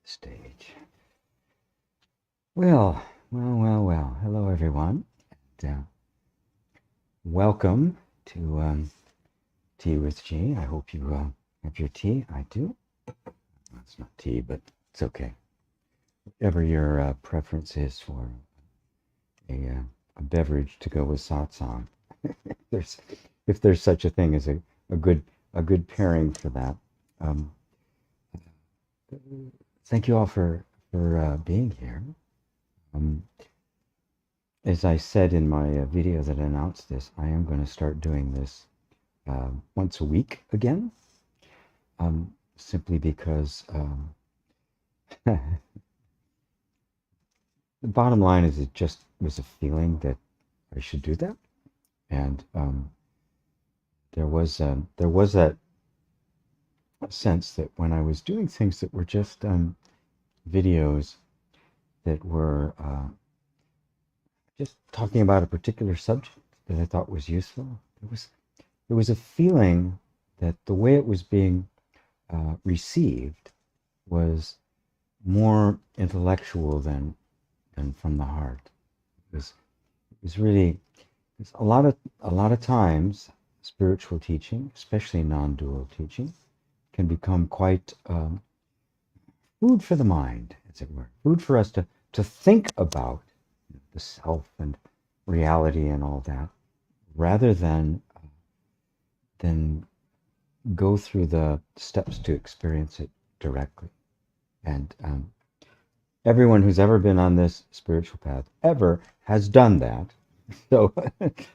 stage. Well. Hello, everyone. And, welcome to Tea with G. I hope you have your tea. I do. Well, it's not tea, but it's okay. Whatever your preference is for a beverage to go with satsang. there's, if there's such a thing as a good pairing for that. Um, Thank you all for being here. As I said in my video that announced this, I am going to start doing this once a week again, simply because the bottom line is it just was a feeling that I should do that, and there was that sense that when I was doing things that were just videos that were just talking about a particular subject that I thought was useful, there was a feeling that the way it was being received was more intellectual than from the heart. It was really a lot of times spiritual teaching, especially non-dual teaching, can become quite food for the mind, as it were, food for us to think about the self and reality and all that, rather than go through the steps to experience it directly. And everyone who's ever been on this spiritual path ever has done that. So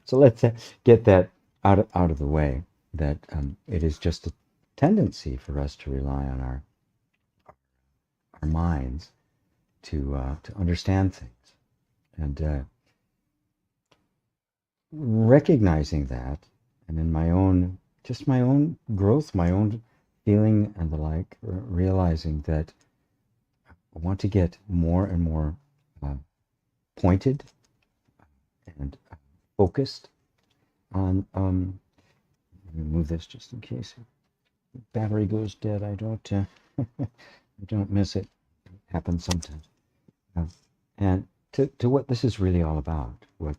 so let's get that out of the way. That it is just a tendency for us to rely on our minds to understand things, and recognizing that, and in my own growth, my own feeling and the like, realizing that I want to get more and more pointed and focused on. Let me move this just in case the battery goes dead. I don't I don't miss it. It happens sometimes. And to what this is really all about, what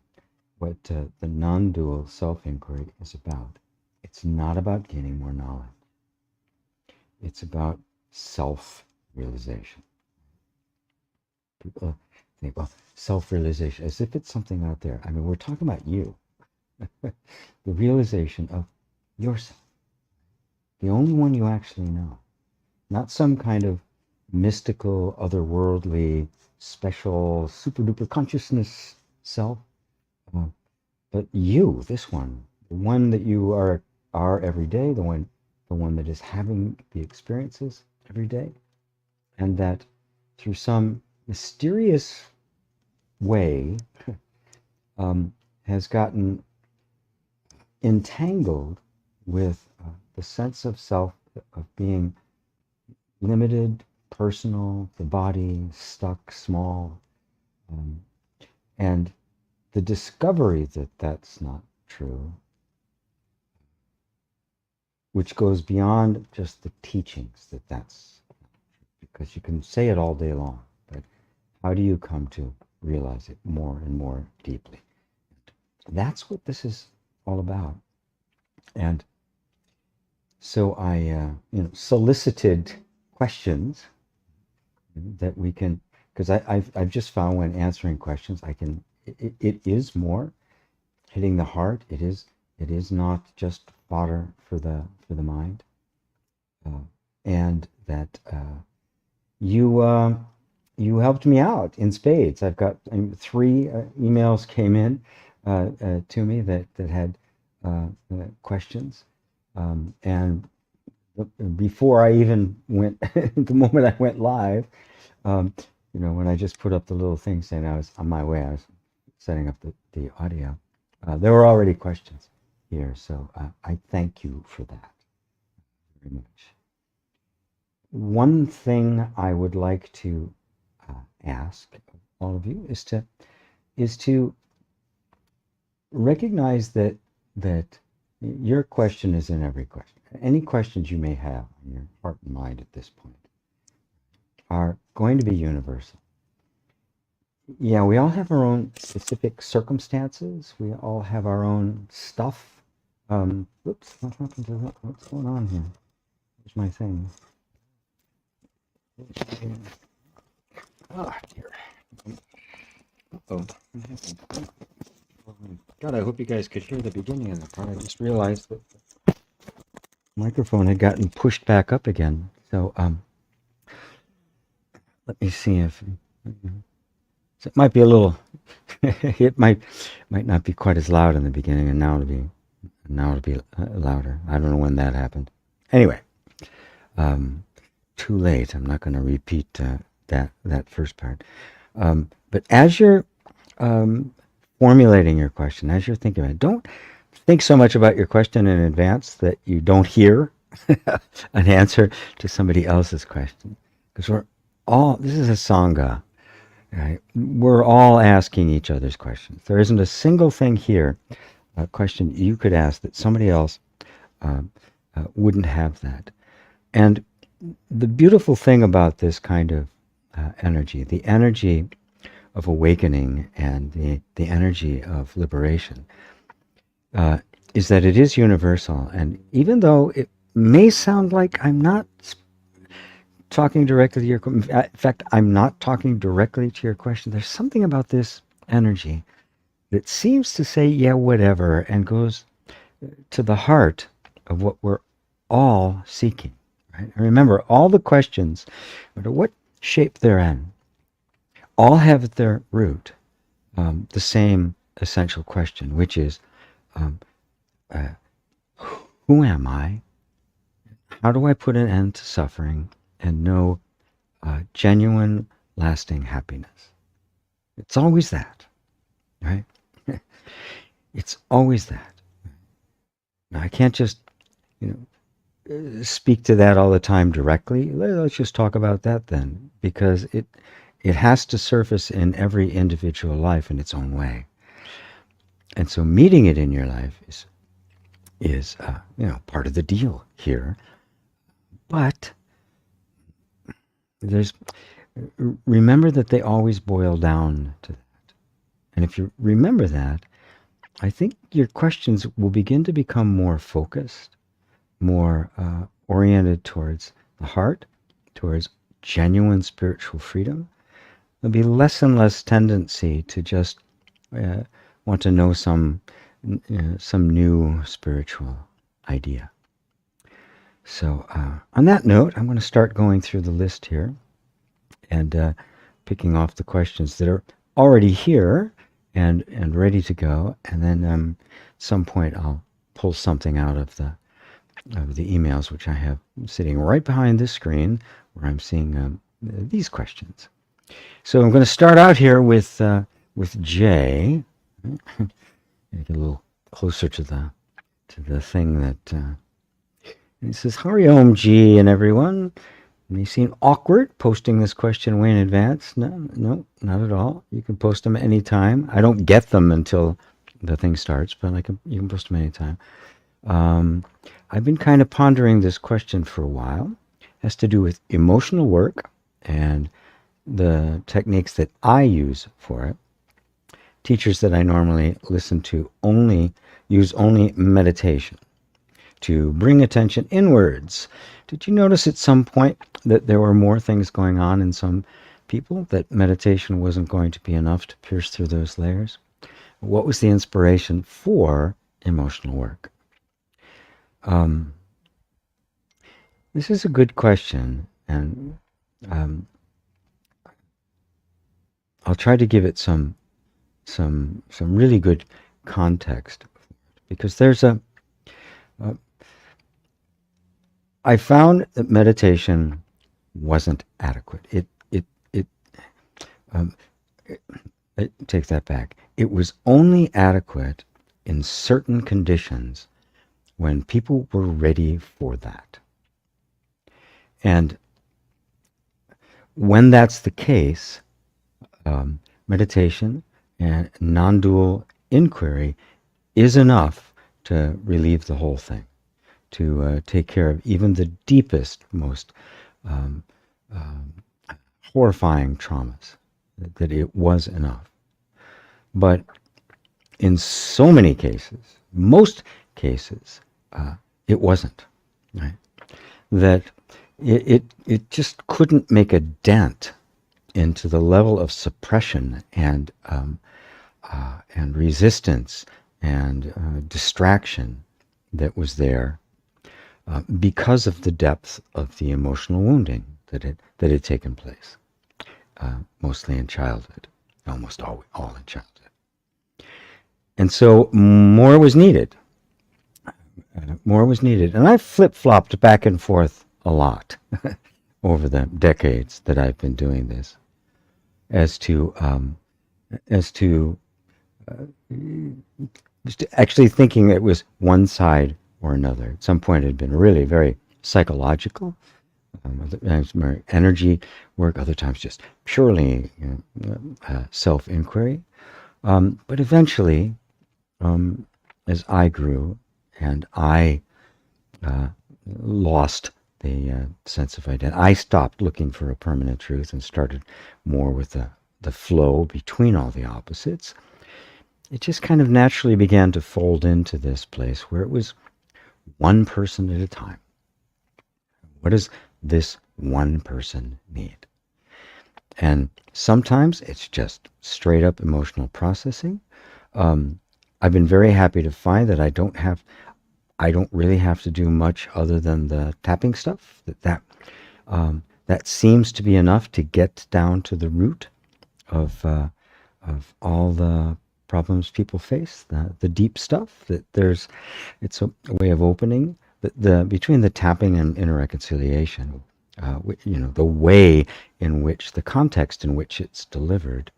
the non-dual self-inquiry is about. It's not about gaining more knowledge. It's about self-realization. People think, well, self-realization, as if it's something out there. I mean, we're talking about you. The realization of yourself. The only one you actually know. Not some kind of mystical, otherworldly, special, super-duper consciousness self. But you, this one, the one that you are every day, the one that is having the experiences every day, and that through some mysterious way has gotten entangled with the sense of self, of being limited, personal, the body, stuck, small, and the discovery that that's not true, which goes beyond just the teachings that that's not true, because you can say it all day long, but how do you come to realize it more and more deeply? That's what this is all about. And so I solicited questions that we can, because I've just found when answering questions, it is more hitting the heart. It is not just fodder for the mind, and that you helped me out in spades. I've got 3 emails came in to me that had questions, and before I even went, the moment I went live, when I just put up the little thing saying I was on my way, I was setting up the audio, there were already questions here, so I thank you for that very much. One thing I would like to ask all of you is to recognize that your question is in every question. Any questions you may have in your heart and mind at this point are going to be universal. Yeah, we all have our own specific circumstances. We all have our own stuff. Whoops, what happened to that? What's going on here? Here's my thing. Oh, dear. Uh-oh. God, I hope you guys could hear the beginning of that part. I just realized that the microphone had gotten pushed back up again. So, let me see if... So it might be a little... it might not be quite as loud in the beginning, and now it'll be louder. I don't know when that happened. Anyway, too late. I'm not going to repeat that first part. But as you're formulating your question, as you're thinking about it, don't think so much about your question in advance that you don't hear an answer to somebody else's question. Because this is a Sangha, right? We're all asking each other's questions. There isn't a single thing here, a question you could ask that somebody else wouldn't have that. And the beautiful thing about this kind of energy, the energy of awakening and the energy of liberation, is that it is universal. And even though it may sound like I'm not talking directly to your question, in fact, I'm not talking directly to your question, there's something about this energy that seems to say, yeah, whatever, and goes to the heart of what we're all seeking. Right? And remember, all the questions, no matter what shape they're in, all have at their root the same essential question, which is, who am I? How do I put an end to suffering and know genuine, lasting happiness? It's always that, right? It's always that. Now, I can't just, speak to that all the time directly. Let's just talk about that then, because it has to surface in every individual life in its own way. And so meeting it in your life is part of the deal here. But remember that they always boil down to that. And if you remember that, I think your questions will begin to become more focused, more oriented towards the heart, towards genuine spiritual freedom. There'll be less and less tendency to just want to know some new spiritual idea. So on that note, I'm going to start going through the list here and picking off the questions that are already here and ready to go. And then at some point I'll pull something out of the emails, which I have sitting right behind this screen, where I'm seeing these questions. So I'm going to start out here with Jay. Get a little closer to the thing that. And he says, "Hari Om Ji and everyone. It may seem awkward posting this question way in advance. No, not at all. You can post them anytime. I don't get them until the thing starts, but you can post them anytime. I've been kind of pondering this question for a while. It has to do with emotional work and the techniques that I use for it. Teachers that I normally listen to use only meditation to bring attention inwards. Did you notice at some point that there were more things going on in some people, that meditation wasn't going to be enough to pierce through those layers? What was the inspiration for emotional work?" This is a good question, and I'll try to give it some really good context, because there's I found that meditation wasn't adequate. Take that back. It was only adequate in certain conditions when people were ready for that. And when that's the case, meditation and non-dual inquiry is enough to relieve the whole thing, to take care of even the deepest, most horrifying traumas, that it was enough. But in so many cases, most cases, it wasn't, right? That it just couldn't make a dent into the level of suppression and resistance and distraction that was there because of the depth of the emotional wounding that had taken place, mostly in childhood, almost all in childhood. And so more was needed. More was needed. And I flip-flopped back and forth a lot over the decades that I've been doing this as to just actually thinking it was one side or another. At some point it had been really very psychological, other times more energy work, other times just purely self-inquiry. But eventually, as I grew and I lost the sense of identity, I stopped looking for a permanent truth and started more with the flow between all the opposites. It just kind of naturally began to fold into this place where it was one person at a time. What does this one person need? And sometimes it's just straight up emotional processing. I've been very happy to find that I don't really have to do much other than the tapping stuff. That seems to be enough to get down to the root of all the problems people face, the deep stuff. It's a way of opening between the tapping and inner reconciliation. The way in which, the context in which it's delivered,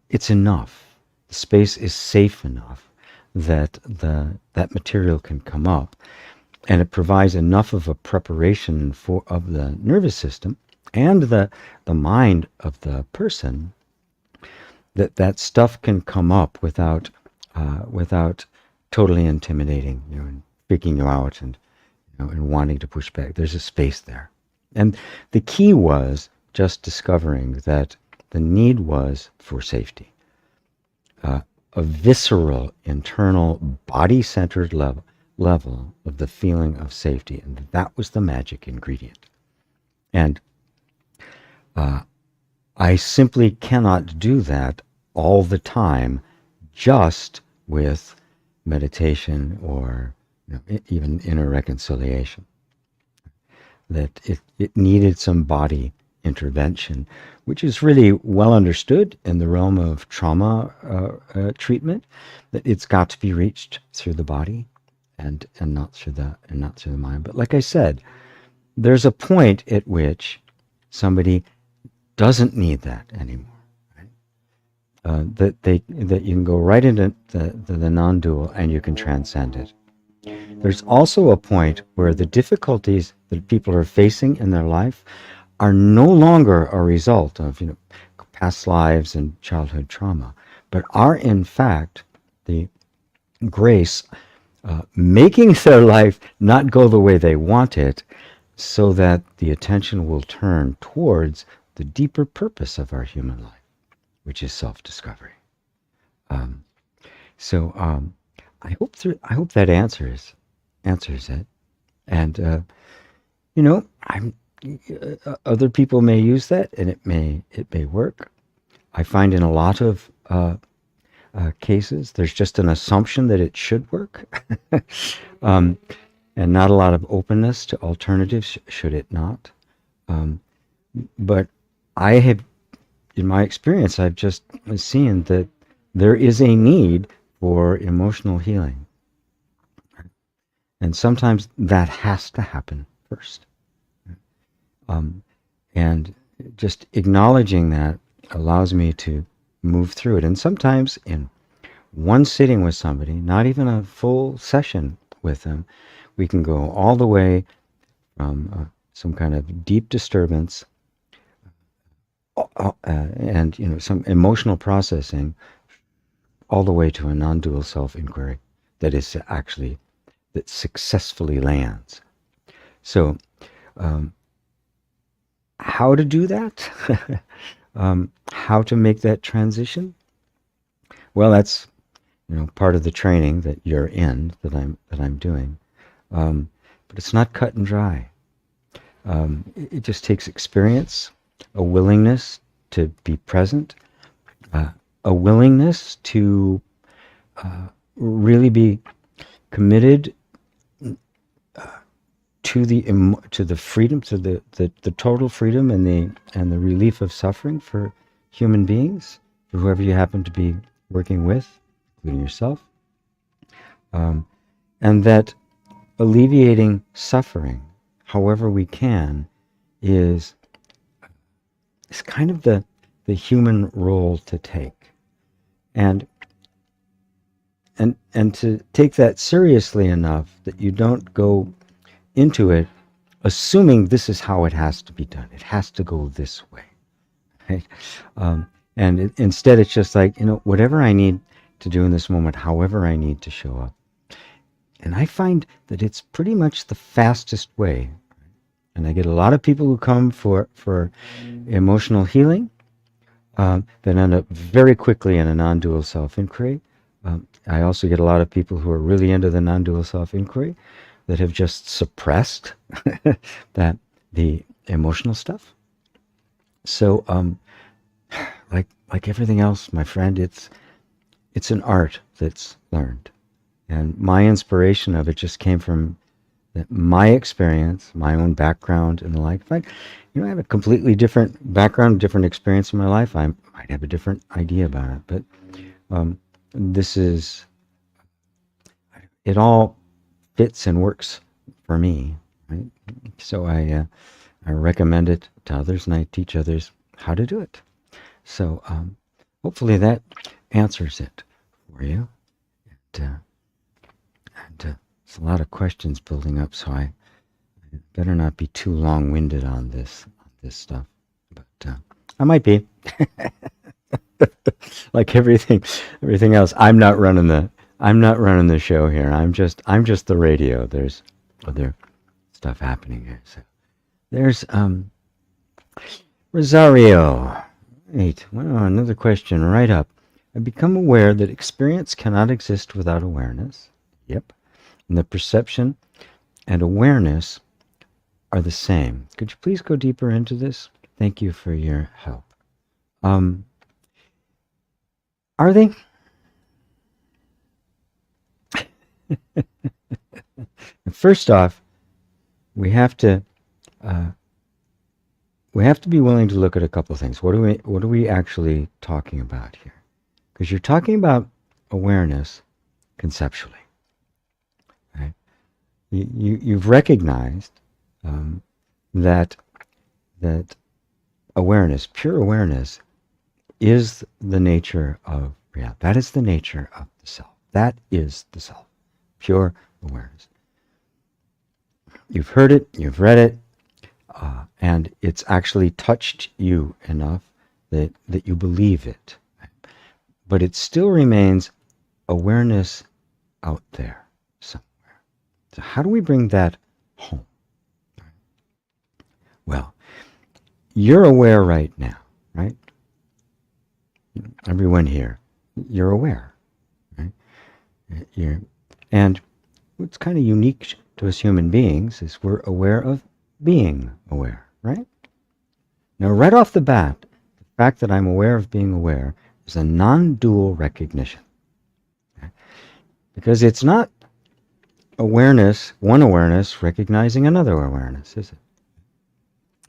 it's enough. The space is safe enough that that material can come up, and it provides enough of a preparation of the nervous system and the mind of the person that stuff can come up without totally intimidating you and freaking you out and wanting to push back. There's a space there. And the key was just discovering that the need was for safety. A visceral, internal, body-centered level of the feeling of safety. And that was the magic ingredient. And I simply cannot do that all the time just with meditation or even inner reconciliation. That it needed some body intervention, which is really well understood in the realm of trauma treatment, that it's got to be reached through the body and not through the mind. But like I said, there's a point at which somebody doesn't need that anymore. Right? That you can go right into the non-dual and you can transcend it. There's also a point where the difficulties that people are facing in their life are no longer a result of past lives and childhood trauma, but are in fact the grace making their life not go the way they want it, so that the attention will turn towards the deeper purpose of our human life, which is self-discovery. I hope that answers it. And other people may use that, and it may work. I find in a lot of cases there's just an assumption that it should work, and not a lot of openness to alternatives should it not. But I have, in my experience, I've just seen that there is a need for emotional healing. And sometimes that has to happen first. And just acknowledging that allows me to move through it. And sometimes in one sitting with somebody, not even a full session with them, we can go all the way from some kind of deep disturbance and some emotional processing, all the way to a non-dual self-inquiry that successfully lands. So how to do that, how to make that transition. Well, that's part of the training that you're in, that I'm doing. But it's not cut and dry. It just takes experience, a willingness to be present, a willingness to really be committed to the freedom, to the total freedom and the relief of suffering for human beings, for whoever you happen to be working with, including yourself, and that alleviating suffering, however we can, is kind of the human role to take, and to take that seriously enough that you don't go into it assuming this is how it has to be done. It has to go this way, right? Instead, it's just like, whatever I need to do in this moment, however I need to show up. And I find that it's pretty much the fastest way. And I get a lot of people who come for emotional healing that end up very quickly in a non-dual self-inquiry. I also get a lot of people who are really into the non-dual self-inquiry that have just suppressed the emotional stuff. So, like everything else, my friend, it's an art that's learned, and my inspiration of it just came from my experience, my own background, and the like. If I have a completely different background, different experience in my life, I might have a different idea about it. But this is it all fits and works for me, right? So I recommend it to others, and I teach others how to do it. So hopefully that answers it for you. And it's a lot of questions building up, so I better not be too long-winded on this stuff. But I might be. Like everything else, I'm not running the show here. I'm just the radio. There's other stuff happening here. So there's Rosario. Wait, well, another question right up. I become aware that experience cannot exist without awareness. Yep. And the perception and awareness are the same. Could you please go deeper into this? Thank you for your help. Are they? First off, we have to be willing to look at a couple of things. What are we actually talking about here? Because you're talking about awareness conceptually, right? You've recognized that awareness, pure awareness, is the nature of reality. That is the nature of the self. That is the self. Pure awareness. You've heard it, you've read it, and it's actually touched you enough that you believe it. But it still remains awareness out there somewhere. So how do we bring that home? Well, you're aware right now, right? Everyone here, you're aware, right? And what's kind of unique to us human beings is we're aware of being aware, right? Now, right off the bat, the fact that I'm aware of being aware is a non-dual recognition. Okay? Because it's not awareness, one awareness recognizing another awareness, is it?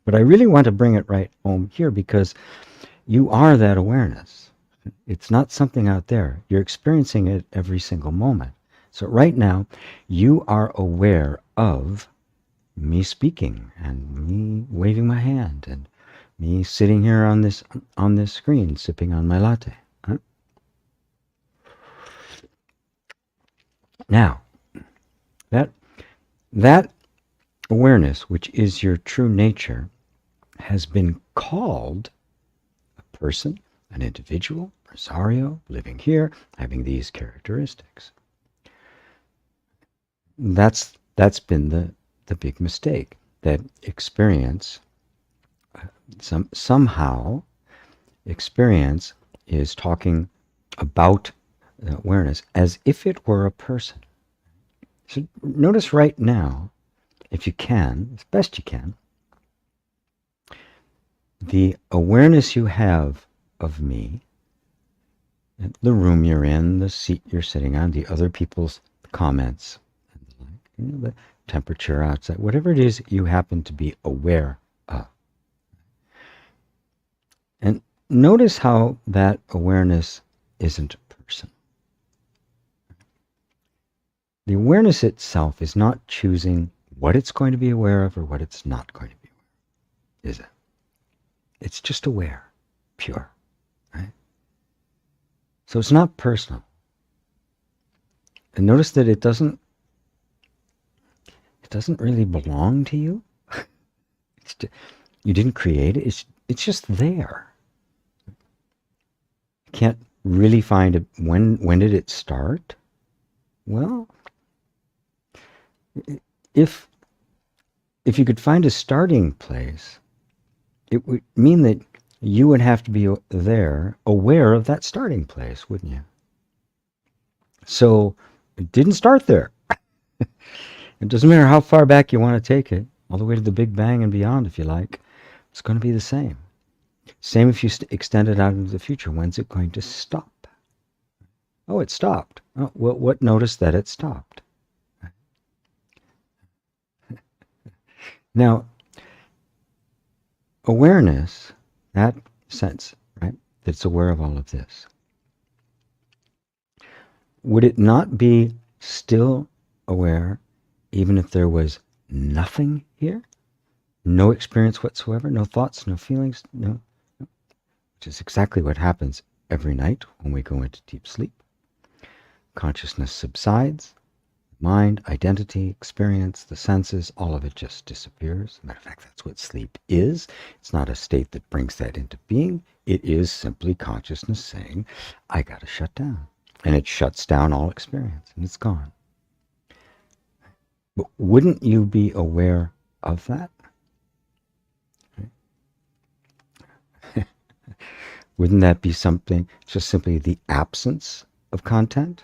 But I really want to bring it right home here because you are that awareness. It's not something out there. You're experiencing it every single moment. So right now, you are aware of me speaking and me waving my hand and me sitting here on this screen sipping on my latte. Huh? Now, that awareness, which is your true nature, has been called a person, an individual, Rosario, living here, having these characteristics. That's been the big mistake, that experience somehow experience is talking about awareness as if it were a person. So notice right now, if you can, as best you can, the awareness you have of me, the room you're in, the seat you're sitting on, the other people's comments, the temperature outside, whatever it is you happen to be aware of. And notice how that awareness isn't a person. The awareness itself is not choosing what it's going to be aware of or what it's not going to be aware of, is it? It's just aware, pure, right? So it's not personal. And notice that it doesn't really belong to you. You didn't create it. It's just there. You can't really find it. When did it start? Well, if you could find a starting place, it would mean that you would have to be there, aware of that starting place, wouldn't you? So it didn't start there. It doesn't matter how far back you want to take it, all the way to the Big Bang and beyond, if you like. It's going to be the same. Same if you extend it out into the future. When's it going to stop? Oh, it stopped. Oh, well, what noticed that it stopped? Now, awareness, that sense, right, that's aware of all of this, would it not be still aware even if there was nothing here? No experience whatsoever, no thoughts, no feelings, no, which is exactly what happens every night when we go into deep sleep. Consciousness subsides, mind, identity, experience, the senses, all of it just disappears. Matter of fact, that's what sleep is. It's not a state that brings that into being. It is simply consciousness saying, I got to shut down. And it shuts down all experience, and it's gone. But wouldn't you be aware of that? Wouldn't that be something, just simply the absence of content?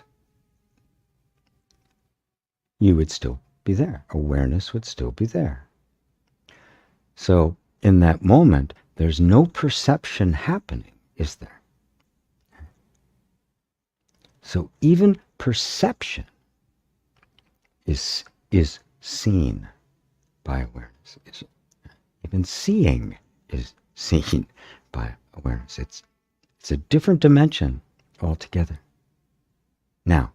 You would still be there. Awareness would still be there. So in that moment, there's no perception happening, is there? So even perception is seen by awareness. Even seeing is seen by awareness. It's a different dimension altogether. Now,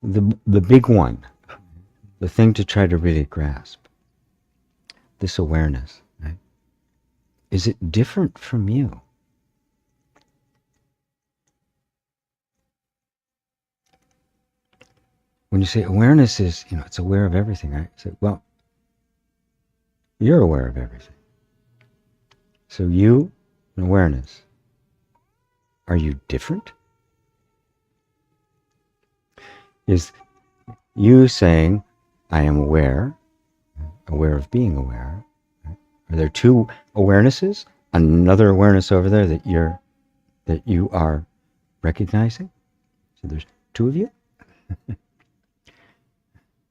the big one, the thing to try to really grasp, this awareness, right? Is it different from you? When you say awareness is, it's aware of everything, right? Say, well, you're aware of everything. So you and awareness, are you different? Is you saying, I am aware of being aware? Right? Are there two awarenesses? Another awareness over there that you are recognizing? So there's two of you?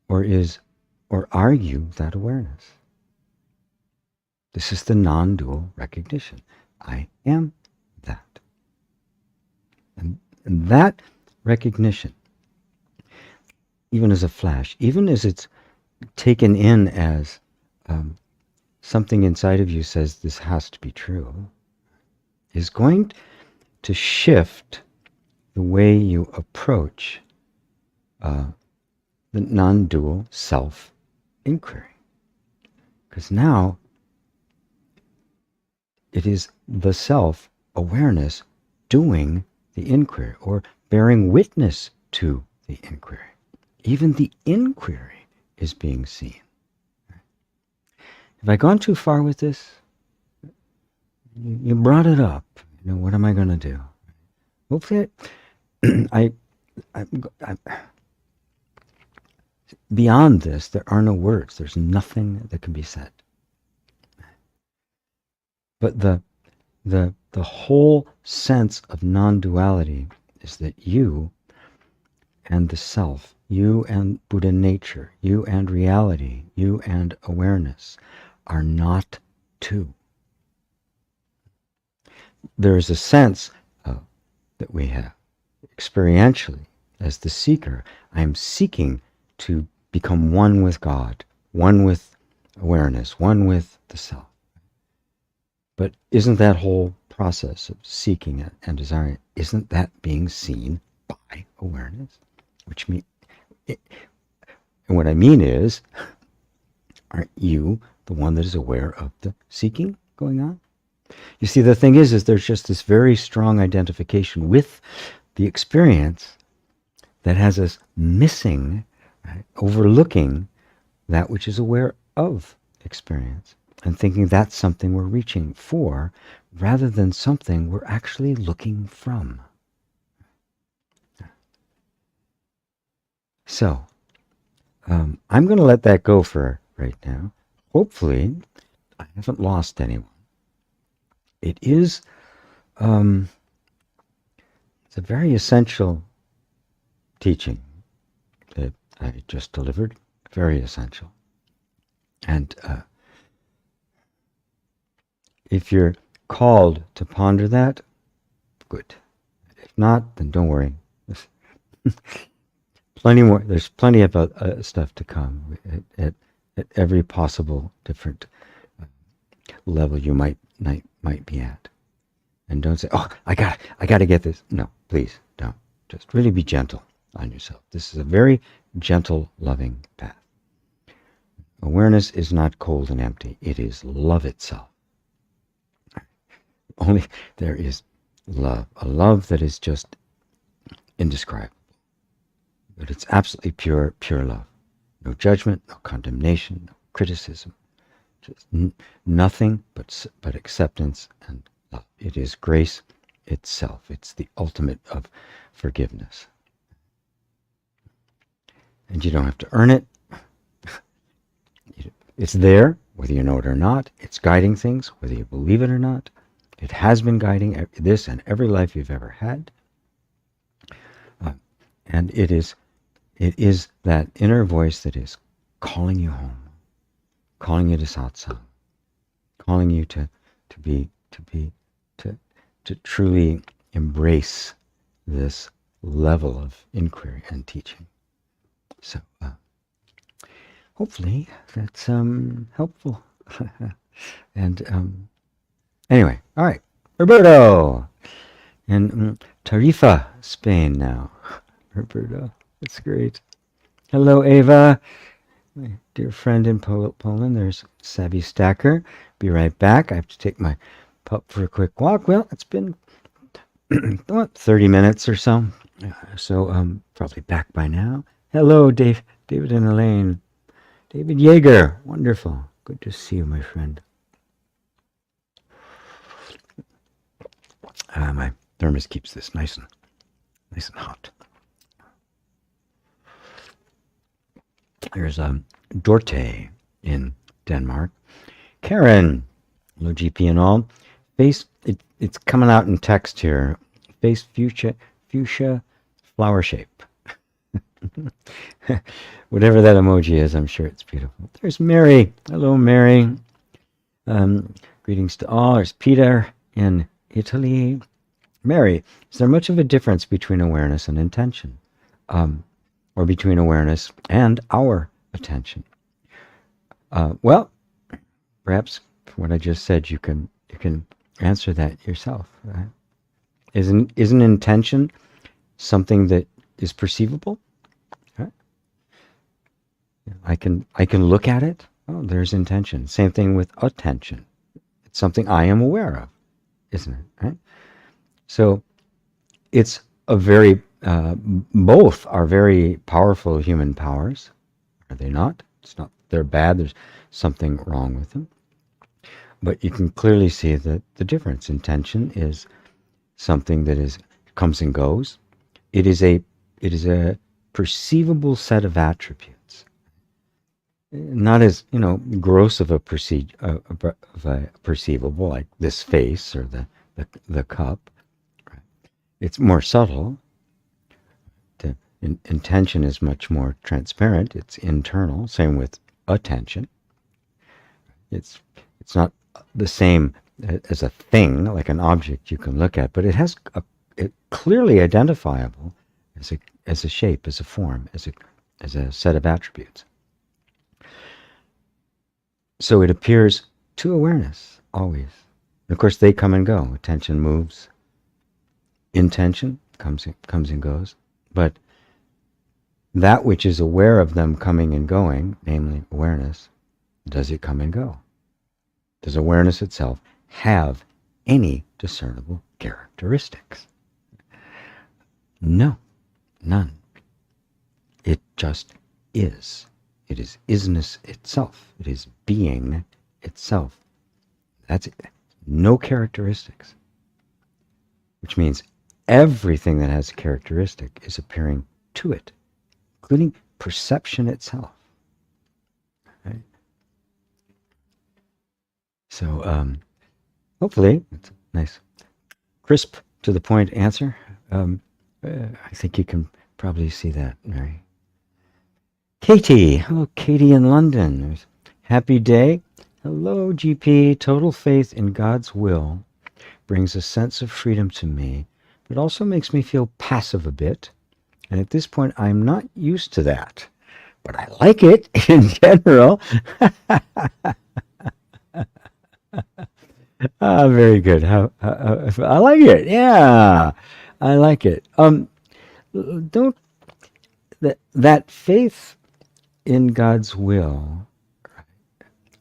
Or are you that awareness? This is the non-dual recognition. I am that. And that recognition, even as a flash, even as it's taken in as something inside of you says this has to be true, is going to shift the way you approach the non-dual self-inquiry. Because now it is the self-awareness doing the inquiry or bearing witness to the inquiry. Even the inquiry is being seen. Have I gone too far with this? You brought it up. What am I going to do? Hopefully, Beyond this, there are no words. There's nothing that can be said. But the whole sense of non-duality is that you and the self, you and Buddha nature, you and reality, you and awareness are not two. There is a sense that we have experientially as the seeker. I am seeking to become one with God, one with awareness, one with the self. But isn't that whole process of seeking it and desiring it, isn't that being seen by awareness? Which means, and what I mean is, aren't you the one that is aware of the seeking going on? You see, the thing is there's just this very strong identification with the experience that has us missing, right, overlooking that which is aware of experience and thinking that's something we're reaching for rather than something we're actually looking from. So, I'm going to let that go for right now. Hopefully, I haven't lost anyone. It is, it's a very essential teaching that I just delivered. Very essential. And if you're called to ponder that, good. If not, then don't worry. Plenty more. There's plenty of stuff to come at every possible different level you might be at. And don't say, "Oh, I got to get this." No, please don't. Just really be gentle on yourself. This is a very gentle, loving path. Awareness is not cold and empty. It is love itself. Only there is love, a love that is just indescribable. But it's absolutely pure love. No judgment, no condemnation, no criticism. Just nothing but acceptance and love. It is grace itself. It's the ultimate of forgiveness. And you don't have to earn it. It's there, whether you know it or not. It's guiding things, whether you believe it or not. It has been guiding this and every life you've ever had. And it is that inner voice that is calling you home, calling you to satsang, calling you to truly embrace this level of inquiry and teaching. So hopefully that's helpful. And anyway, all right, Roberto in Tarifa, Spain now. Roberto, that's great. Hello, Ava, my dear friend in Poland. There's Savvy Stacker. Be right back. I have to take my pup for a quick walk. Well, it's been 30 minutes or so. So probably back by now. Hello, David and Elaine. David Yeager, wonderful. Good to see you, my friend. My thermos keeps this nice and hot. There's Dorte in Denmark. Karen, hello GP and all. It's coming out in text here. Face fuchsia flower shape. Whatever that emoji is, I'm sure it's beautiful. There's Mary. Hello, Mary. Greetings to all. There's Peter in Italy. Mary, is there much of a difference between awareness and intention? Or between awareness and our attention? Well, perhaps from what I just said, you can answer that yourself. Right? Isn't intention something that is perceivable? Right? I can look at it. Oh, there's intention. Same thing with attention. It's something I am aware of, isn't it? Right? So it's a very both are very powerful human powers, are they not? It's not they're bad. There's something wrong with them. But you can clearly see that the difference. Intention is something that comes and goes. It is a perceivable set of attributes, not as gross of a perceivable like this face or the cup. Right? It's more subtle. The intention is much more transparent. It's internal. Same with attention. It's not the same as a thing, like an object you can look at, but it has it clearly identifiable as a shape, as a form, as a set of attributes. So it appears to awareness always. And of course, they come and go. Attention moves. Intention comes and goes. But that which is aware of them coming and going, namely awareness, does it come and go? Does awareness itself have any discernible characteristics? No, none. It just is. It is isness itself. It is being itself. That's it. No characteristics. Which means everything that has a characteristic is appearing to it, including perception itself. Right? So, hopefully, it's a nice, crisp, to the point answer. I think you can probably see that, Mary. Katie. Hello, Katie in London. Happy day. Hello, GP. Total faith in God's will brings a sense of freedom to me, but also makes me feel passive a bit. And at this point, I'm not used to that. But I like it in general. Very good. I like it. Yeah, I like it. Don't that faith in God's will,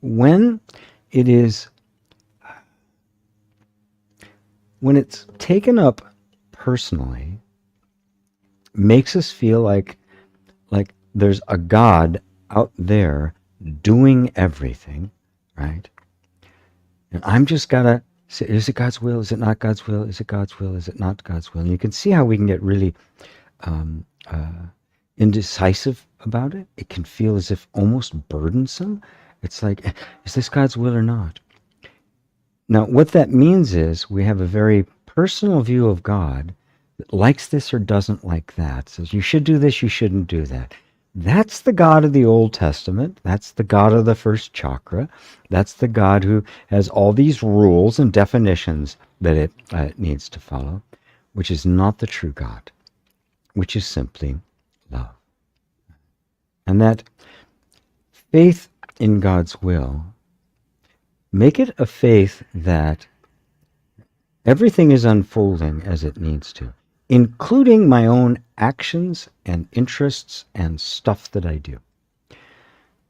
when it's taken up personally, makes us feel like there's a God out there doing everything, right? And I'm just gotta say, is it God's will? Is it not God's will? Is it God's will? Is it not God's will? And you can see how we can get really indecisive about it. It can feel as if almost burdensome. It's like, is this God's will or not? Now, what that means is we have a very personal view of God that likes this or doesn't like that. Says, you should do this, you shouldn't do that. That's the God of the Old Testament. That's the God of the first chakra. That's the God who has all these rules and definitions that it needs to follow, which is not the true God, which is simply love. And that faith in God's will, make it a faith that everything is unfolding as it needs to, including my own actions and interests and stuff that I do.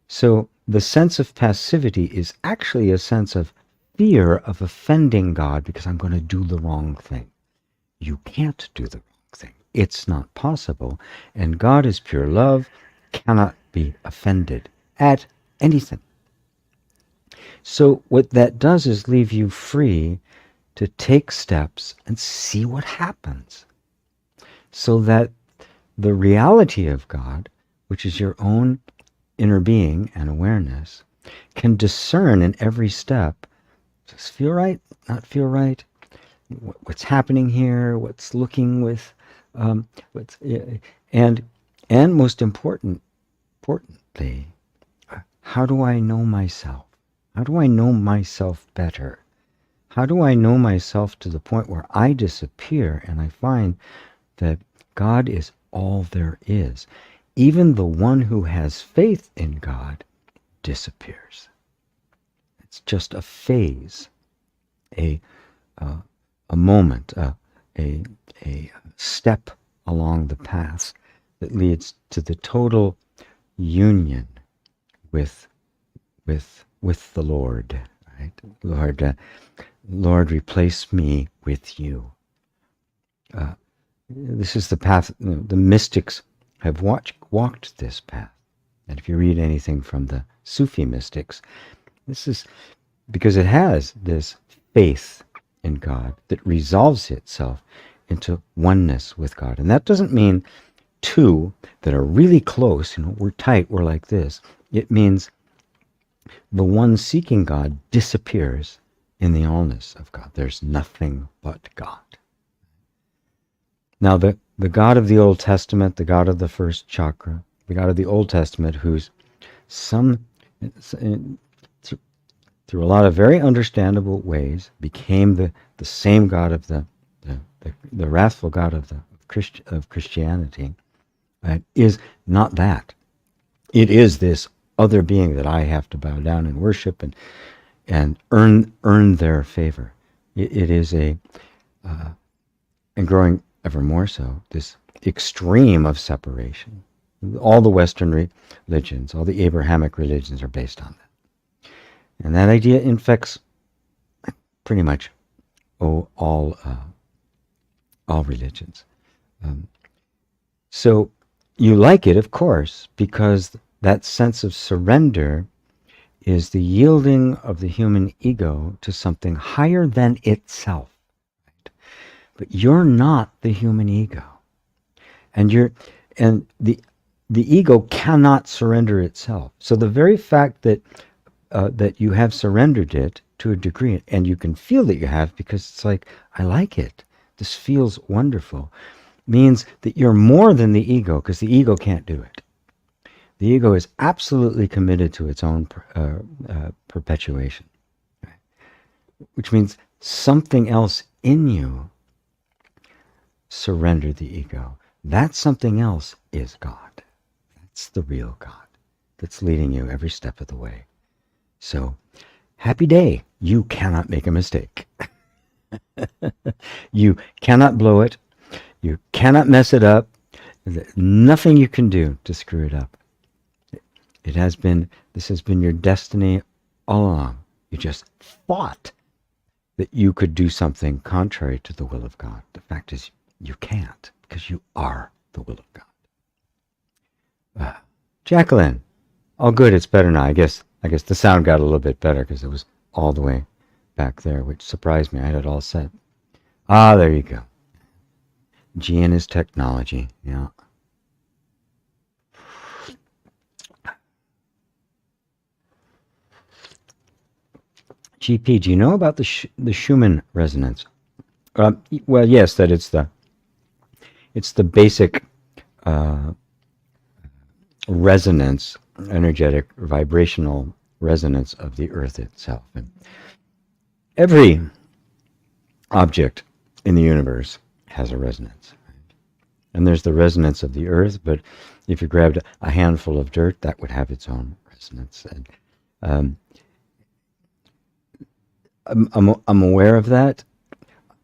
So the sense of passivity is actually a sense of fear of offending God because I'm going to do the wrong thing. You can't do the wrong thing. It's not possible. And God is pure love, cannot be offended at anything. So what that does is leave you free to take steps and see what happens. So that the reality of God, which is your own inner being and awareness, can discern in every step, does this feel right, not feel right, what's happening here, what's looking with, and most importantly, how do I know myself? How do I know myself better? How do I know myself to the point where I disappear and I find that God is all there is? Even the one who has faith in God disappears. It's just a phase, a moment, a step along the path that leads to the total union with the Lord. Right? Lord, replace me with you. This is the path. The mystics have walked this path. And if you read anything from the Sufi mystics, this is because it has this faith in God that resolves itself into oneness with God. And that doesn't mean two that are really close, we're tight, we're like this, it means the one seeking God disappears in the allness of God. There's nothing but God. Now, the God of the Old Testament, the God of the first chakra, the God of the Old Testament, who's through a lot of very understandable ways, became the same God of the wrathful God of Christianity, is not that. It is this other being that I have to bow down and worship and earn their favor. It is and growing ever more so, this extreme of separation. All the Western religions, all the Abrahamic religions are based on that. And that idea infects pretty much all religions. So you like it, of course, because that sense of surrender is the yielding of the human ego to something higher than itself. Right? But you're not the human ego. And the ego cannot surrender itself. So the very fact that you have surrendered it to a degree, and you can feel that you have, because it's like, I like it, this feels wonderful, means that you're more than the ego, because the ego can't do it. The ego is absolutely committed to its own perpetuation, right? Which means something else in you surrendered the ego. That something else is God. That's the real God that's leading you every step of the way. So, happy day. You cannot make a mistake. You cannot blow it. You cannot mess it up. There's nothing you can do to screw it up. This has been your destiny all along. You just thought that you could do something contrary to the will of God. The fact is, you can't, because you are the will of God. Jacqueline, all good. It's better now. I guess the sound got a little bit better because it was all the way back there, which surprised me. I had it all set. Ah, there you go. G and his technology. Yeah. GP, do you know about the Schumann resonance? Well, yes, that it's the basic resonance, energetic, vibrational resonance of the earth itself. And every object in the universe has a resonance. And there's the resonance of the earth, but if you grabbed a handful of dirt, that would have its own resonance. And I'm aware of that.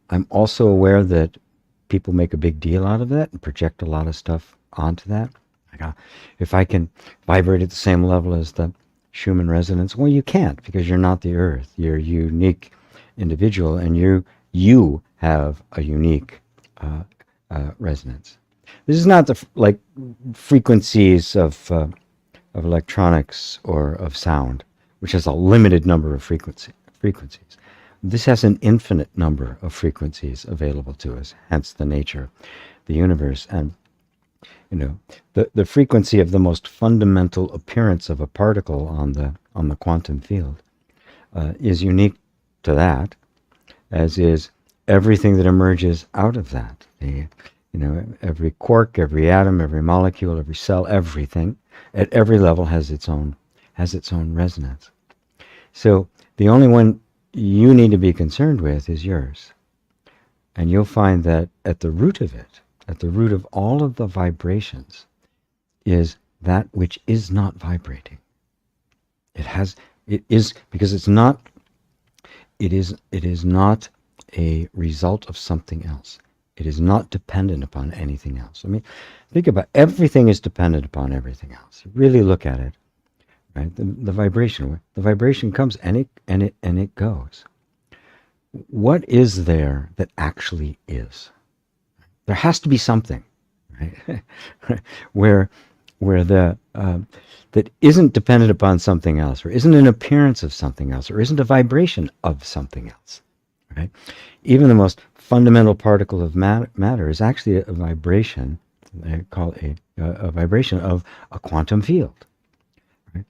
I'm also aware that people make a big deal out of that and project a lot of stuff onto that. Like, if I can vibrate at the same level as the Schumann resonance, well, you can't, because you're not the earth. You're a unique individual, and you have a unique resonance. This is not like frequencies of electronics or of sound, which has a limited number of frequencies. This has an infinite number of frequencies available to us, hence the nature of the universe. And the frequency of the most fundamental appearance of a particle on the quantum field is unique to that, as is everything that emerges out of that. Every quark, every atom, every molecule, every cell, everything at every level has its own resonance. So the only one you need to be concerned with is yours. And you'll find that at the root of it, at the root of all of the vibrations, is that which is not vibrating. It is because it is not a result of something else. It is not dependent upon anything else. I mean, think about it. Everything is dependent upon everything else. Really look at it. Right? The vibration comes and it goes. What is there that actually is? There has to be something, right? where that isn't dependent upon something else, or isn't an appearance of something else, or isn't a vibration of something else, right? Even the most fundamental particle of matter is actually a vibration They call a vibration of a quantum field. Right?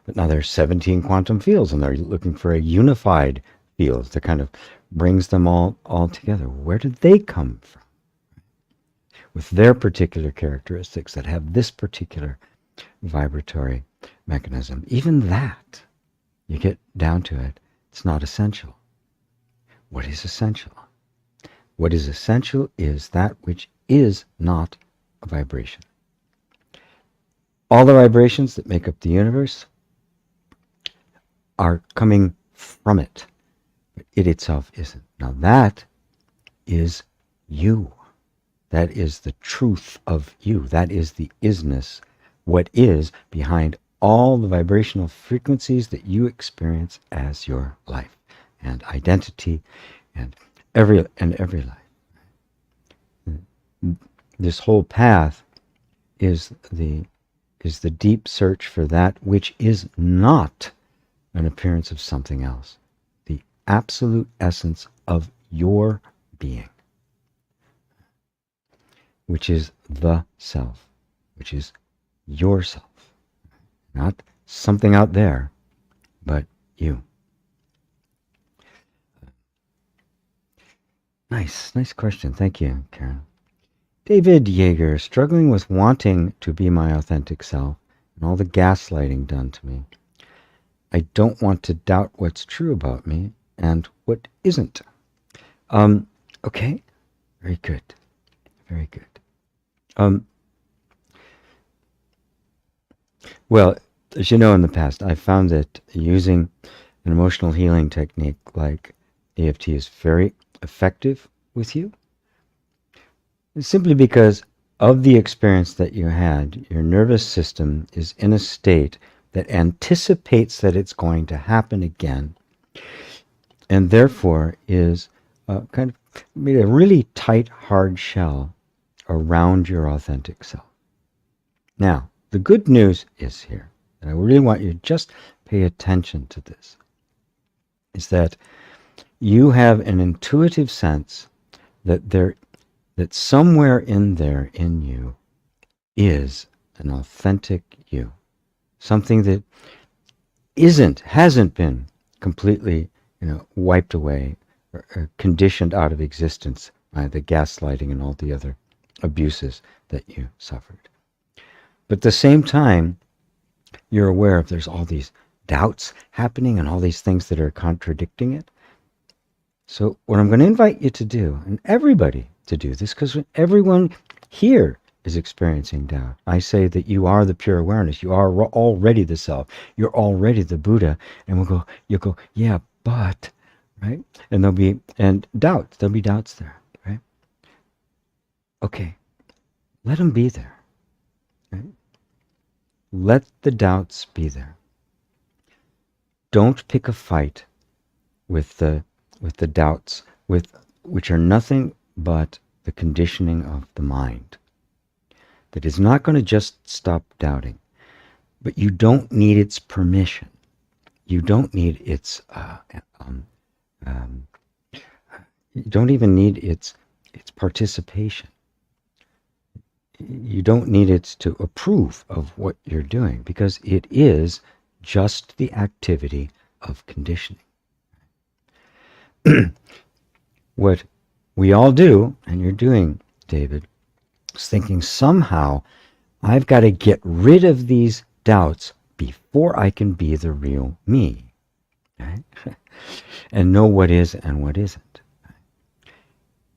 But now there's 17 quantum fields, and they're looking for a unified field that kind of brings them all together. Where did they come from? With their particular characteristics that have this particular vibratory mechanism. Even that, you get down to it, it's not essential. What is essential? What is essential is that which is not a vibration. All the vibrations that make up the universe are coming from it, but it itself isn't. Now that is you. That is the truth of you. That is the isness, what is behind all the vibrational frequencies that you experience as your life and identity and every life. This whole path is the deep search for that which is not an appearance of something else, the absolute essence of your being, which is the self, which is yourself. Not something out there, but you. Nice question. Thank you, Karen. David Yeager, struggling with wanting to be my authentic self and all the gaslighting done to me. I don't want to doubt what's true about me and what isn't. Okay, very good. Very good. Well, as you know, in the past, I found that using an emotional healing technique like EFT is very effective with you. Simply because of the experience that you had, your nervous system is in a state that anticipates that it's going to happen again, and therefore is kind of made a really tight, hard shell around your authentic self. Now, the good news is here, and I really want you to just pay attention to this, is that you have an intuitive sense that somewhere in there, in you, is an authentic you. Something that hasn't been completely, wiped away or conditioned out of existence by the gaslighting and all the other abuses that you suffered. But at the same time, you're aware of there's all these doubts happening and all these things that are contradicting it. So what I'm going to invite you to do, and everybody to do this, because everyone here is experiencing doubt. I say that you are the pure awareness. You are already the self. You're already the Buddha. And you'll go, yeah, but, right? And there'll be doubts there, right? Okay, let them be there, right? Let the doubts be there. Don't pick a fight with the doubts, which are nothing but the conditioning of the mind that is not going to just stop doubting. But you don't need its permission. You don't need its you don't even need its participation. You don't need it to approve of what you're doing, because it is just the activity of conditioning. What we all do, and you're doing, David, is thinking somehow I've got to get rid of these doubts before I can be the real me, right? And know what is and what isn't.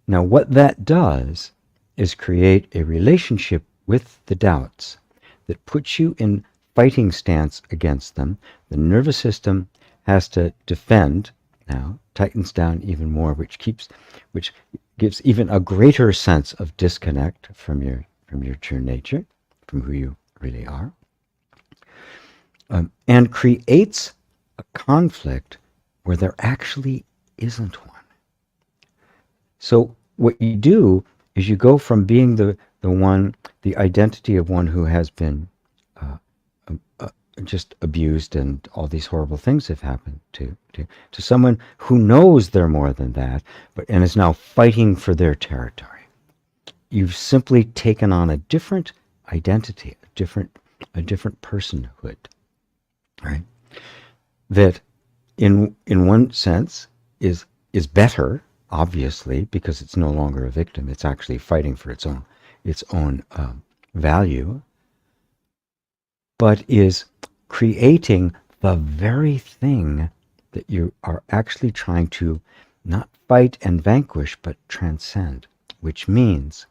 Now, what that does is create a relationship with the doubts that puts you in fighting stance against them. The nervous system has to defend now, tightens down even more, which gives even a greater sense of disconnect from your true nature, from who you really are, and creates a conflict where there actually isn't one. So what you do is you go from being the identity of one who has been just abused and all these horrible things have happened to someone who knows they're more than that, and is now fighting for their territory. you've simply taken on a different identity, a different personhood, right? That in one sense is better, obviously, because it's no longer a victim. It's actually fighting for its own value, but is creating the very thing that you are actually trying to not fight and vanquish, but transcend, which means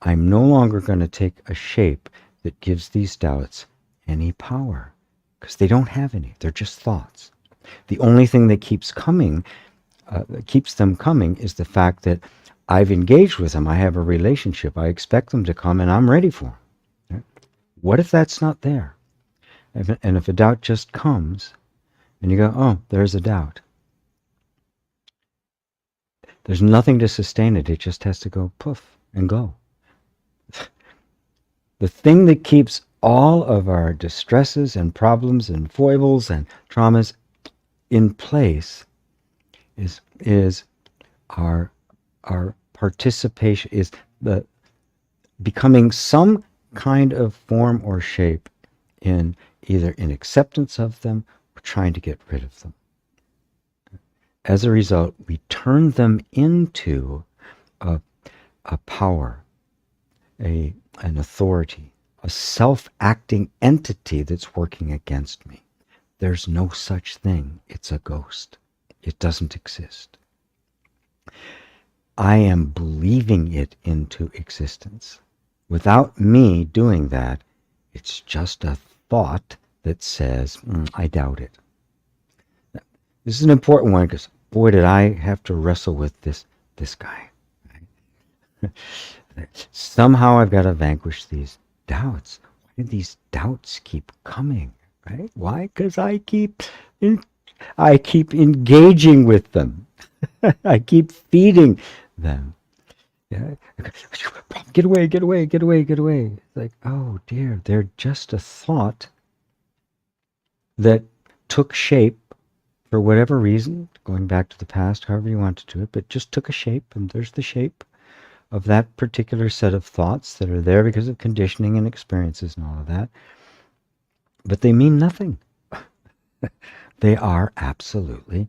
I'm no longer going to take a shape that gives these doubts any power, because they don't have any. They're just thoughts. The only thing that keeps them coming is the fact that I've engaged with them. I have a relationship. I expect them to come, and I'm ready for them. Right? What if that's not there? And if a doubt just comes, and you go, oh, there's a doubt. There's nothing to sustain it. It just has to go poof and go. The thing that keeps all of our distresses and problems and foibles and traumas in place is our participation, is the becoming some kind of form or shape in either in acceptance of them or trying to get rid of them. As a result, we turn them into a power, an authority, a self-acting entity that's working against me. There's no such thing. It's a ghost. It doesn't exist. I am believing it into existence. Without me doing that, it's just a thought that says, I doubt it. This is an important one because, boy, did I have to wrestle with this guy. Right? Somehow I've got to vanquish these doubts. Why do these doubts keep coming? Right? Why? Because I keep engaging with them. I keep feeding them. Yeah. Get away, get away, get away, get away. It's like, oh dear, they're just a thought that took shape for whatever reason, going back to the past, however you want to do it, but just took a shape, and there's the shape of that particular set of thoughts that are there because of conditioning and experiences and all of that. But they mean nothing. They are absolutely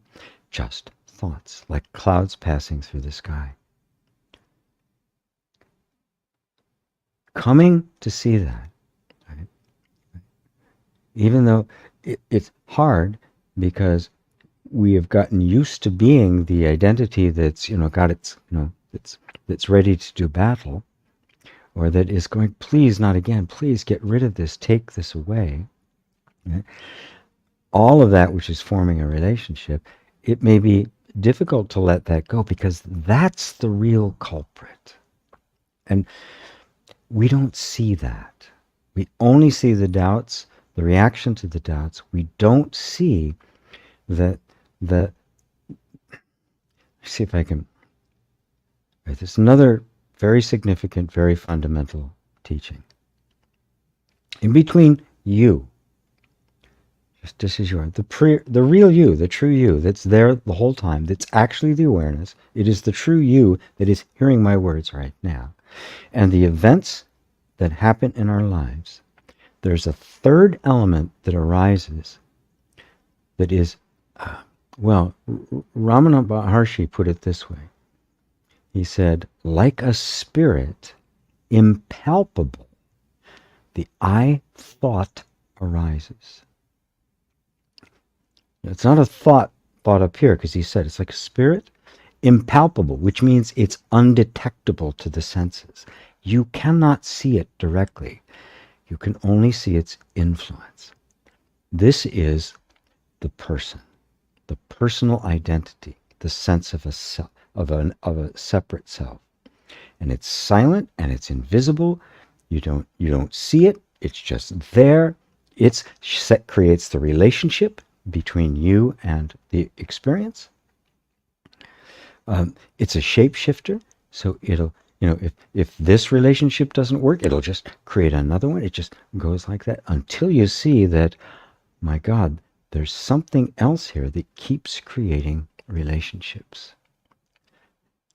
just thoughts, like clouds passing through the sky. Coming to see that, right? Even though it's hard because we have gotten used to being the identity that's, got its, that's ready to do battle, or that is going, please, not again, please get rid of this, take this away. Right? All of that which is forming a relationship, it may be difficult to let that go because that's the real culprit. And we don't see that. We only see the doubts, the reaction to the doubts. We don't see that let's see if I can. Right, there's another very significant, very fundamental teaching. In between you, just as you are, the real you, the true you that's there the whole time, that's actually the awareness, it is the true you that is hearing my words right now. And the events that happen in our lives, there's a third element that arises that is, Ramana Maharshi put it this way. He said, like a spirit, impalpable, the I thought arises. It's not a thought up here, because he said it's like a spirit, impalpable, which means it's undetectable to the senses. You cannot see it directly. You can only see its influence. This is the person, the personal identity, the sense of a self, of a separate self. And it's silent and it's invisible. You don't see it. It's just there. Creates the relationship between you and the experience. It's a shapeshifter, so it'll, if this relationship doesn't work, it'll just create another one. It just goes like that until you see that, my God, there's something else here that keeps creating relationships.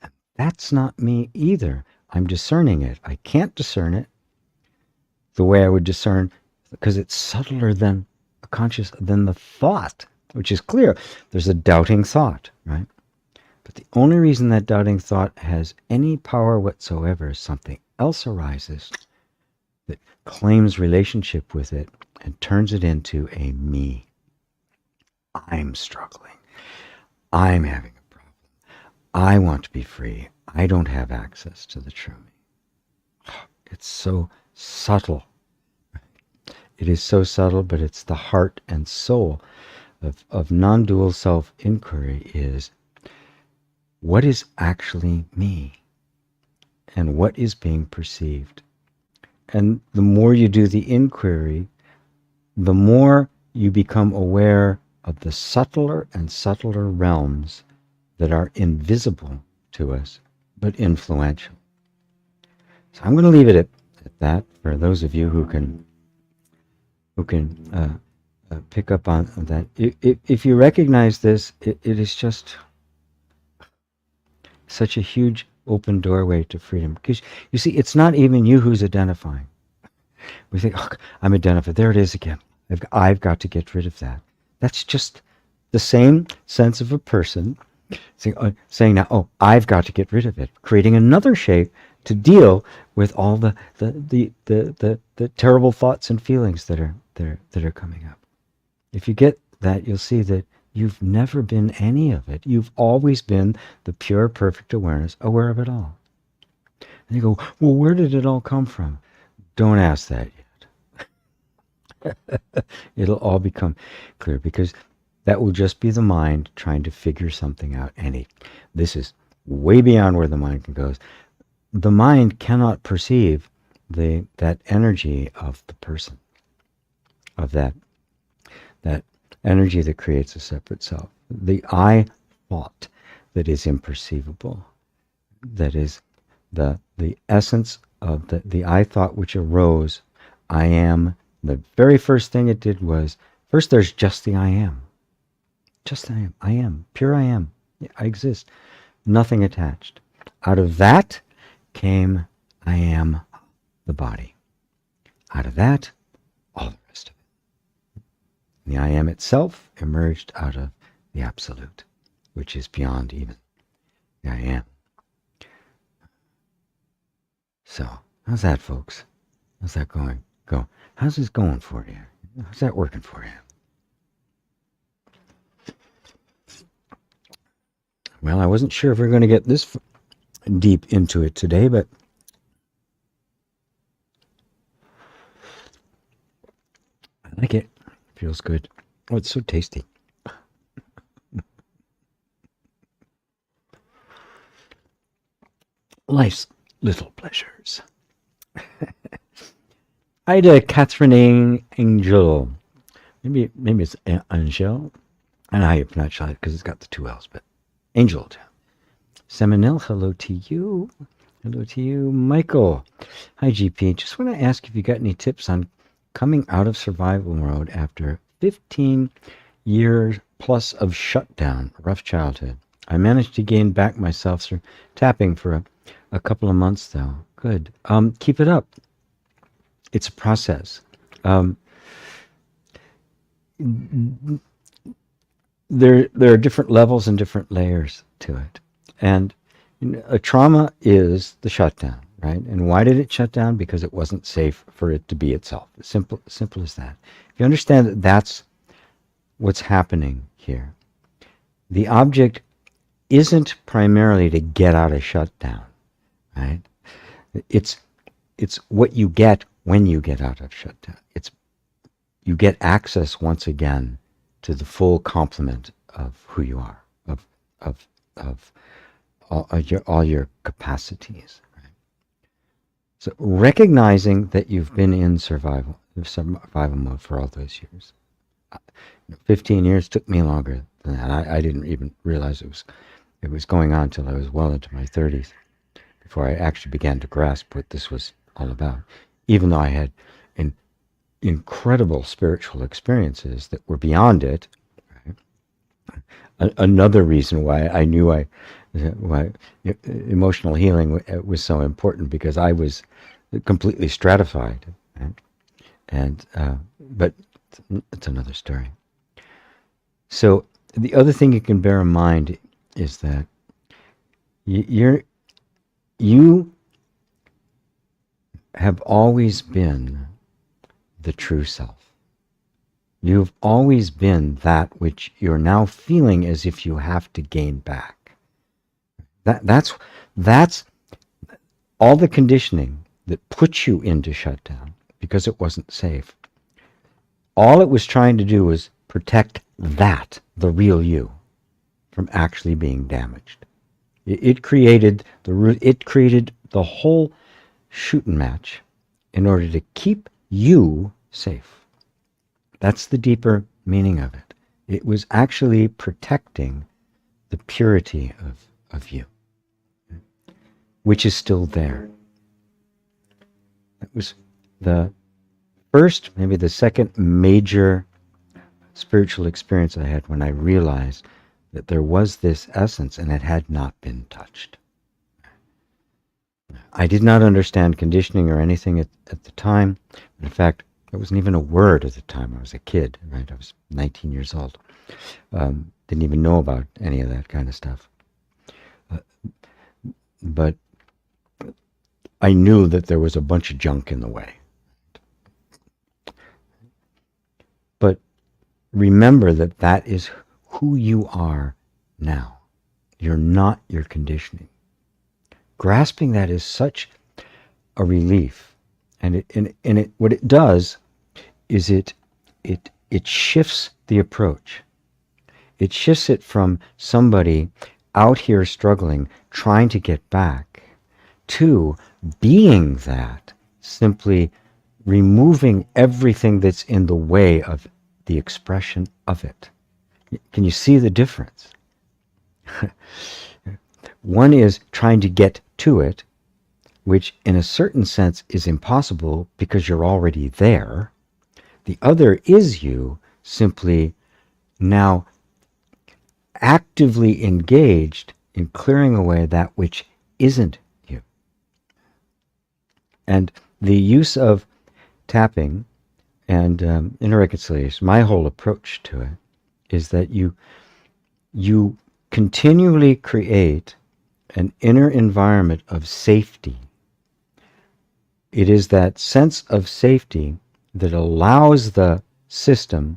And that's not me either. I'm discerning it. I can't discern it the way I would discern, because it's subtler than than the thought, which is clear. There's a doubting thought, right? But the only reason that doubting thought has any power whatsoever is something else arises that claims relationship with it and turns it into a me. I'm struggling. I'm having a problem. I want to be free. I don't have access to the true me. It's so subtle. It is so subtle, but it's the heart and soul of non-dual self-inquiry is what is actually me and what is being perceived. And the more you do the inquiry, the more you become aware of the subtler and subtler realms that are invisible to us, but influential. So I'm going to leave it at that for those of you who can pick up on that. If you recognize this, it is just such a huge open doorway to freedom. Because you see, it's not even you who's identifying. We think, oh, I'm identified. There it is again. I've got to get rid of that. That's just the same sense of a person saying now, oh, I've got to get rid of it, creating another shape to deal with all the terrible thoughts and feelings that are coming up. If you get that, you'll see that you've never been any of it. You've always been the pure, perfect awareness, aware of it all. And you go, well, where did it all come from? Don't ask that yet. It'll all become clear, because that will just be the mind trying to figure something out. And this is way beyond where the mind can go. The mind cannot perceive that energy of the person, of that energy that creates a separate self. The I thought that is imperceivable, that is the essence of the I thought which arose. I am. The very first thing it did was, first there's just the I am. Just I am. I am. Pure I am. I exist. Nothing attached. Out of that came I am the body. Out of that, all the rest of it. The I am itself emerged out of the absolute, which is beyond even the I am. So, how's that, folks? How's that going? How's this going for you? How's that working for you? Well, I wasn't sure if we were going to get this deep into it today, but I like it. It feels good. Oh, it's so tasty. Life's little pleasures. Ida Catherine Angel. Maybe it's Angel. I don't know how you pronounce it because it's got the two L's, but Angel. Seminole, hello to you. Hello to you. Michael. Hi, GP. Just want to ask if you got any tips on coming out of survival mode after 15 years plus of shutdown, rough childhood. I managed to gain back myself through tapping for a couple of months, though. Good. Keep it up. It's a process. There are different levels and different layers to it. And a trauma is the shutdown, right? And why did it shut down? Because it wasn't safe for it to be itself. Simple as that. If you understand that that's what's happening here, the object isn't primarily to get out of shutdown, right? It's what you get when you get out of shutdown. You get access once again to the full complement of who you are, of all your capacities. Right? So recognizing that you've been in survival mode for all those years. 15 years took me longer than that. I didn't even realize it was going on till I was well into my 30s before I actually began to grasp what this was all about. Even though I had incredible spiritual experiences that were beyond it, right? Another reason why I knew why emotional healing was so important, because I was completely stratified, right? And but it's another story. So the other thing you can bear in mind is that you have always been the true self. You've always been that which you're now feeling as if you have to gain back. That's all the conditioning that put you into shutdown because it wasn't safe. All it was trying to do was protect that, the real you, from actually being damaged. It created the whole shooting match in order to keep you safe. That's the deeper meaning of it. It was actually protecting the purity of you, which is still there. That was the first, maybe the second major spiritual experience I had, when I realized that there was this essence and it had not been touched. I did not understand conditioning or anything at the time. In fact, it wasn't even a word at the time. I was a kid, right? I was 19 years old. Didn't even know about any of that kind of stuff. But I knew that there was a bunch of junk in the way. But remember that that is who you are now. You're not your conditioning. Grasping that is such a relief, and what it does is it shifts the approach. It shifts it from somebody out here struggling, trying to get back, to being that, simply removing everything that's in the way of the expression of it. Can you see the difference? One is trying to get to it, which in a certain sense is impossible because you're already there. The other is you simply now actively engaged in clearing away that which isn't you. And the use of tapping and inner reconciliation, my whole approach to it is that you continually create an inner environment of safety. It is that sense of safety that allows the system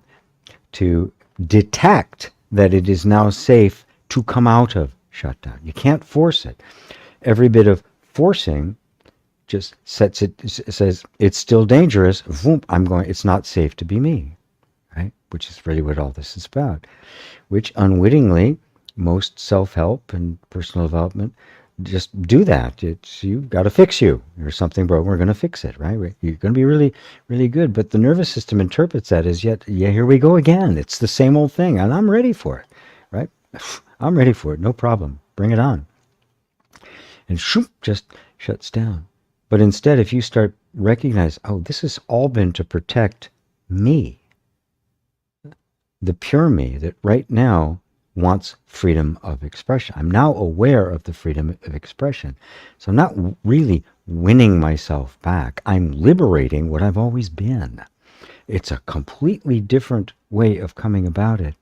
to detect that it is now safe to come out of shutdown. You can't force it. Every bit of forcing just says it's still dangerous. Voom, it's not safe to be me, right? Which is really what all this is about. Which unwittingly, most self-help and personal development just do that. You've got to fix you. There's something broken, we're going to fix it, right? You're going to be really, really good. But the nervous system interprets that as here we go again. It's the same old thing, and I'm ready for it, right? I'm ready for it, no problem. Bring it on. And shoop, just shuts down. But instead, if you start recognize, oh, this has all been to protect me, the pure me that right now wants freedom of expression. I'm now aware of the freedom of expression. So I'm not really winning myself back. I'm liberating what I've always been. It's a completely different way of coming about it.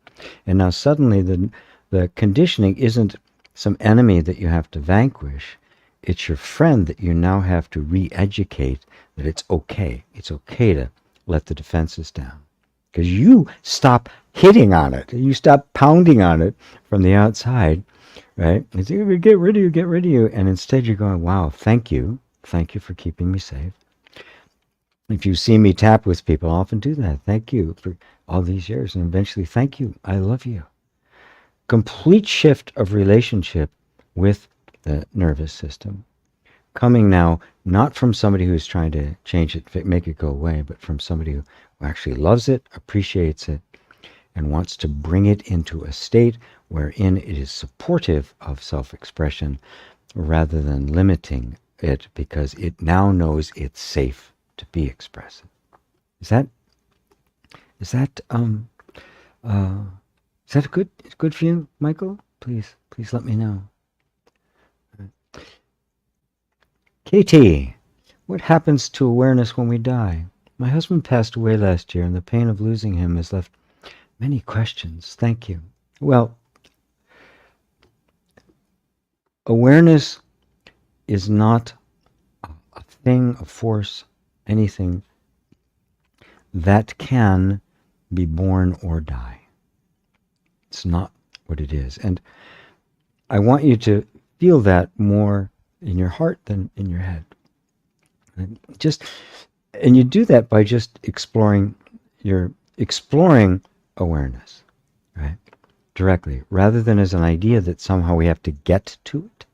And now suddenly the conditioning isn't some enemy that you have to vanquish. It's your friend that you now have to re-educate that it's okay. It's okay to let the defenses down. Because you stop hitting on it. You stop pounding on it from the outside, right? It's, get rid of you. And instead you're going, wow, thank you. Thank you for keeping me safe. If you see me tap with people, I often do that. Thank you for all these years. And eventually, thank you. I love you. Complete shift of relationship with the nervous system. Coming now, not from somebody who's trying to change it, make it go away, but from somebody who actually loves it, appreciates it, and wants to bring it into a state wherein it is supportive of self-expression rather than limiting it because it now knows it's safe to be expressive. Is that Is that good for you, Michael? Please let me know. Katie, what happens to awareness when we die? My husband passed away last year, and the pain of losing him has left many questions. Thank you. Well, awareness is not a thing, a force, anything that can be born or die. It's not what it is. And I want you to feel that more in your heart than in your head. And you do that by just exploring awareness, right? Directly, rather than as an idea that somehow we have to get to it,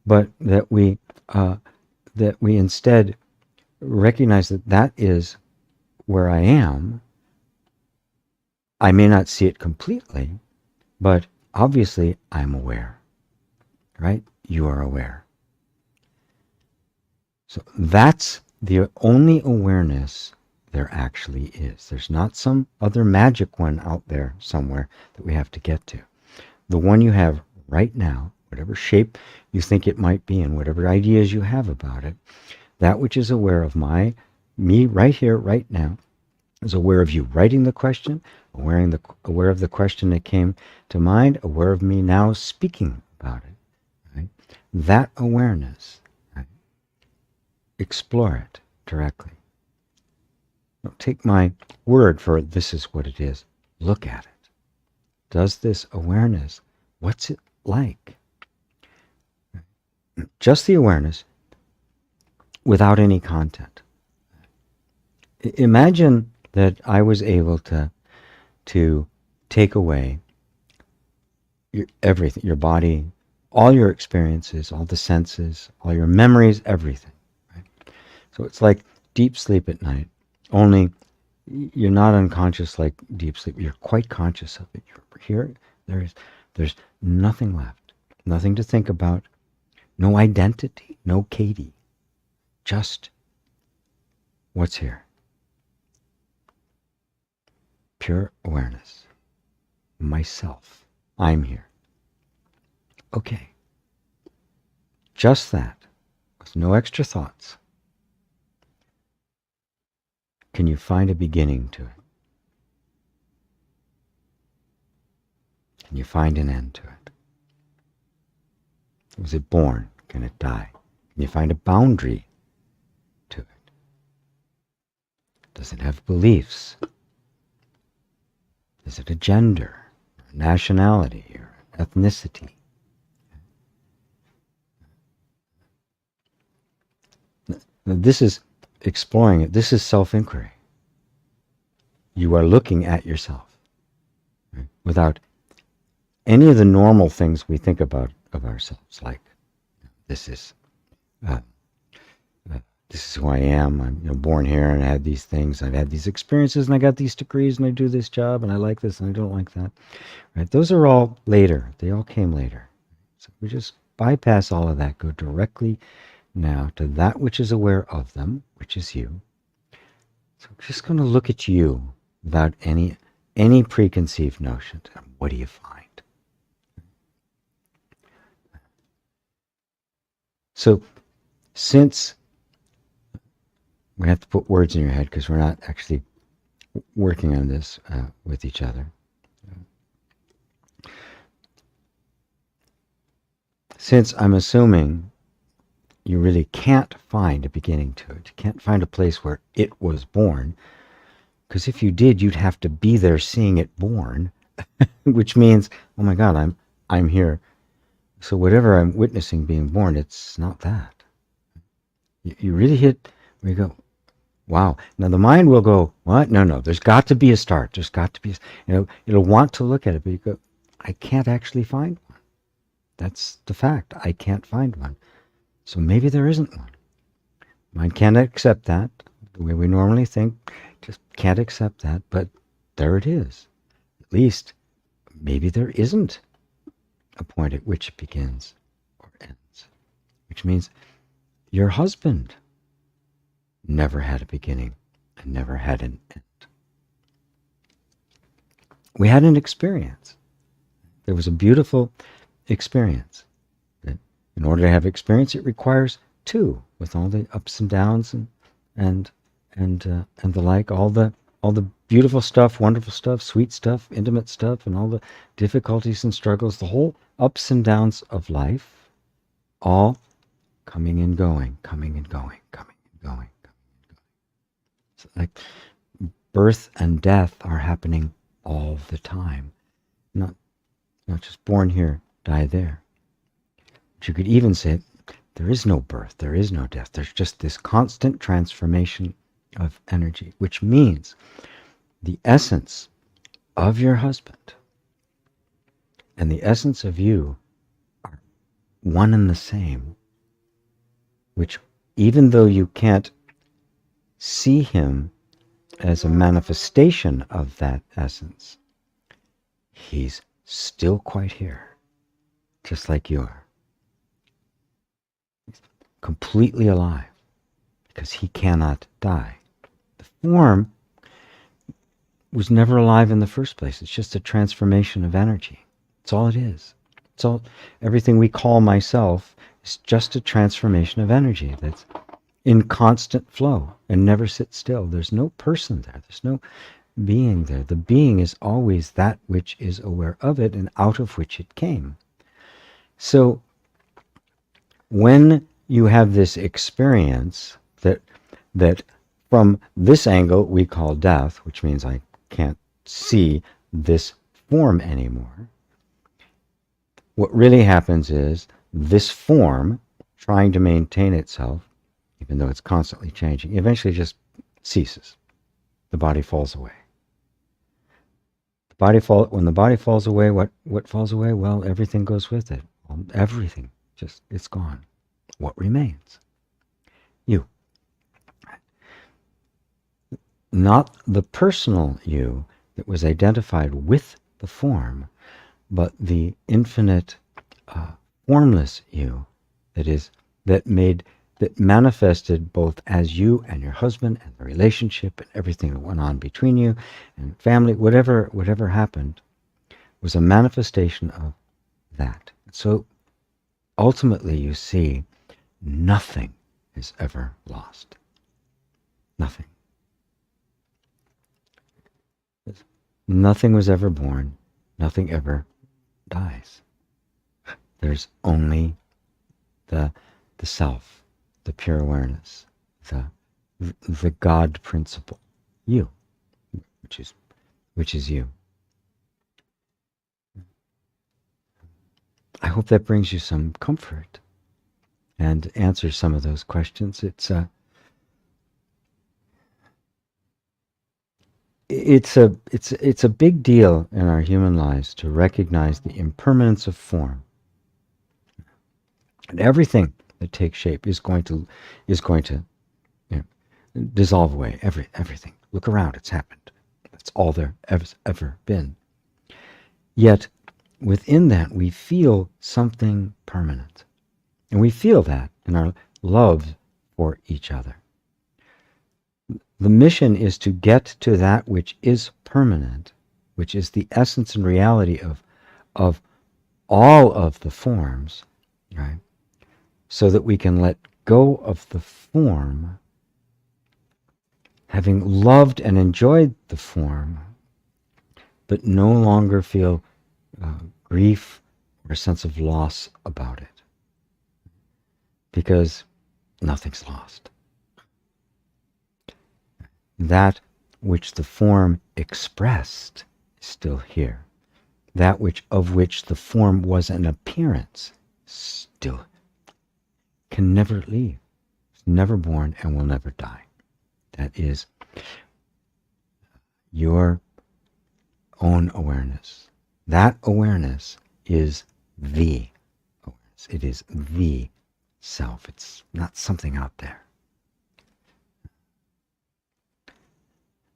but that we instead recognize that is where I am. I may not see it completely, but obviously I'm aware, right? You are aware. So that's the only awareness there actually is. There's not some other magic one out there somewhere that we have to get to. The one you have right now, whatever shape you think it might be and whatever ideas you have about it, that which is aware of me right here, right now, is aware of you writing the question, aware of the question that came to mind, aware of me now speaking about it. Right? That awareness, right? Explore it directly. Don't take my word for it. This is what it is. Look at it. Does this awareness, what's it like? Just the awareness without any content. Imagine that I was able to take away everything, your body, all your experiences, all the senses, all your memories, everything. Right? So it's like deep sleep at night, only you're not unconscious like deep sleep. You're quite conscious of it. You're here. There's nothing left, nothing to think about, no identity, no Katie, just what's here. Pure awareness. Myself. I'm here. Okay. Just that. With no extra thoughts. Can you find a beginning to it? Can you find an end to it? Was it born? Can it die? Can you find a boundary to it? Does it have beliefs? Is it a gender, a nationality, or ethnicity? This is exploring it. This is self-inquiry. You are looking at yourself, right? Without any of the normal things we think about of ourselves, like this is who I am. I'm born here, and I had these things. I've had these experiences, and I got these degrees, and I do this job, and I like this, and I don't like that. Right? Those are all later. They all came later. So we just bypass all of that. Go directly now to that which is aware of them, which is you. So we're just going to look at you without any preconceived notions. And what do you find? So, since we have to put words in your head because we're not actually working on this with each other. Since I'm assuming you really can't find a beginning to it, you can't find a place where it was born, because if you did, you'd have to be there seeing it born, which means, oh my God, I'm here. So whatever I'm witnessing being born, it's not that. You really hit where you go, wow. Now the mind will go, what? No, there's got to be a start. There's got to be, it'll want to look at it, but you go, I can't actually find one. That's the fact. I can't find one. So maybe there isn't one. Mind can't accept that. The way we normally think, just can't accept that, but there it is. At least, maybe there isn't a point at which it begins or ends. Which means your husband never had a beginning and never had an end. we had an experience. There was a beautiful experience. That in order to have experience, it requires two, with all the ups and downs and the like, all the beautiful stuff, wonderful stuff, sweet stuff, intimate stuff, and all the difficulties and struggles, the whole ups and downs of life, all coming and going, coming and going, coming and going, coming and going. So like birth and death are happening all the time. Not just born here, die there. But you could even say there is no birth, there is no death. There's just this constant transformation of energy, which means the essence of your husband and the essence of you are one and the same, which even though you can't see him as a manifestation of that essence, he's still quite here, just like you are. He's completely alive because he cannot die. The form was never alive in the first place. It's just a transformation of energy. That's all it is. It's all, everything we call myself is just a transformation of energy that's in constant flow and never sits still. There's no person there. There's no being there. The being is always that which is aware of it and out of which it came. So when you have this experience that from this angle we call death, which means I can't see this form anymore, what really happens is this form, trying to maintain itself, even though it's constantly changing, eventually just ceases. The body falls away. When the body falls away, what falls away? Well, everything goes with it. Everything, just, it's gone. What remains? You. Not the personal you that was identified with the form, but the infinite, formless you that manifested both as you and your husband and the relationship and everything that went on between you and family, whatever happened, was a manifestation of that. So ultimately you see nothing is ever lost. Nothing. Nothing was ever born. Nothing ever dies. There's only the self, the pure awareness, the God principle, you, which is you. I hope that brings you some comfort and answers some of those questions. It's a big deal in our human lives to recognize the impermanence of form. And everything that takes shape is going to dissolve away. Everything. Look around, it's happened. That's all there has ever been. Yet within that we feel something permanent. And we feel that in our love for each other. The mission is to get to that which is permanent, which is the essence and reality of all of the forms, right? So that we can let go of the form, having loved and enjoyed the form, but no longer feel grief or a sense of loss about it. Because nothing's lost. That which the form expressed is still here. That of which the form was an appearance still can never leave. It's never born and will never die. That is your own awareness. That awareness is the awareness. It is the self. It's not something out there.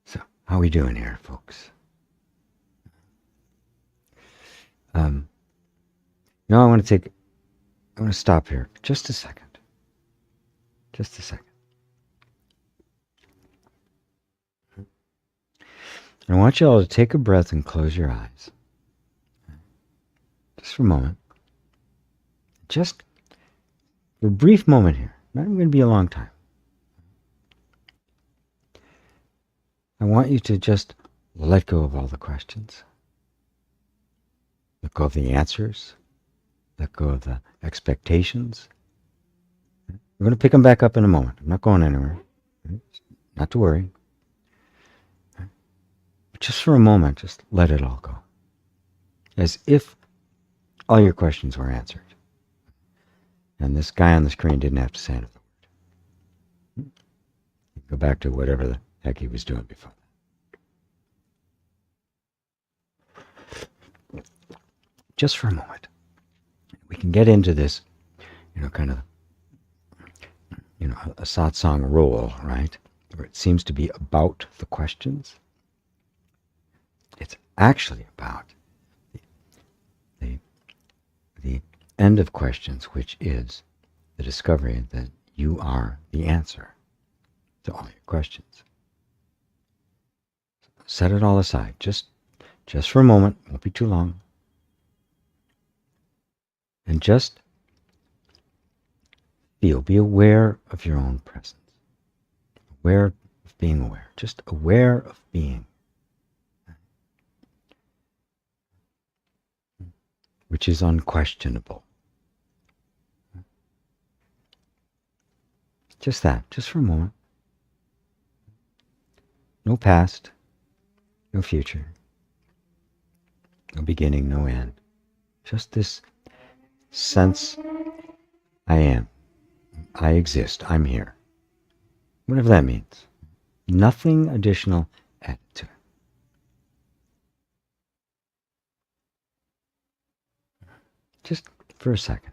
So, how are we doing here, folks? I want to stop here just a second. Just a second. I want you all to take a breath and close your eyes. Just for a moment. Just for a brief moment here. Not even going to be a long time. I want you to just let go of all the questions. Let go of the answers. Let go of the expectations. We're going to pick them back up in a moment. I'm not going anywhere. Not to worry. But just for a moment, just let it all go. As if all your questions were answered. And this guy on the screen didn't have to say another word. Go back to whatever the heck he was doing before. Just for a moment. We can get into this, kind of, a satsang role, right? Where it seems to be about the questions. It's actually about the end of questions, which is the discovery that you are the answer to all your questions. Set it all aside, just for a moment, won't be too long. And just be aware of your own presence. Aware of being aware. Just aware of being. Which is unquestionable. Just that, just for a moment. No past, no future, no beginning, no end. Just this sense, I am, I exist, I'm here. Whatever that means. Nothing additional added to it. Just for a second.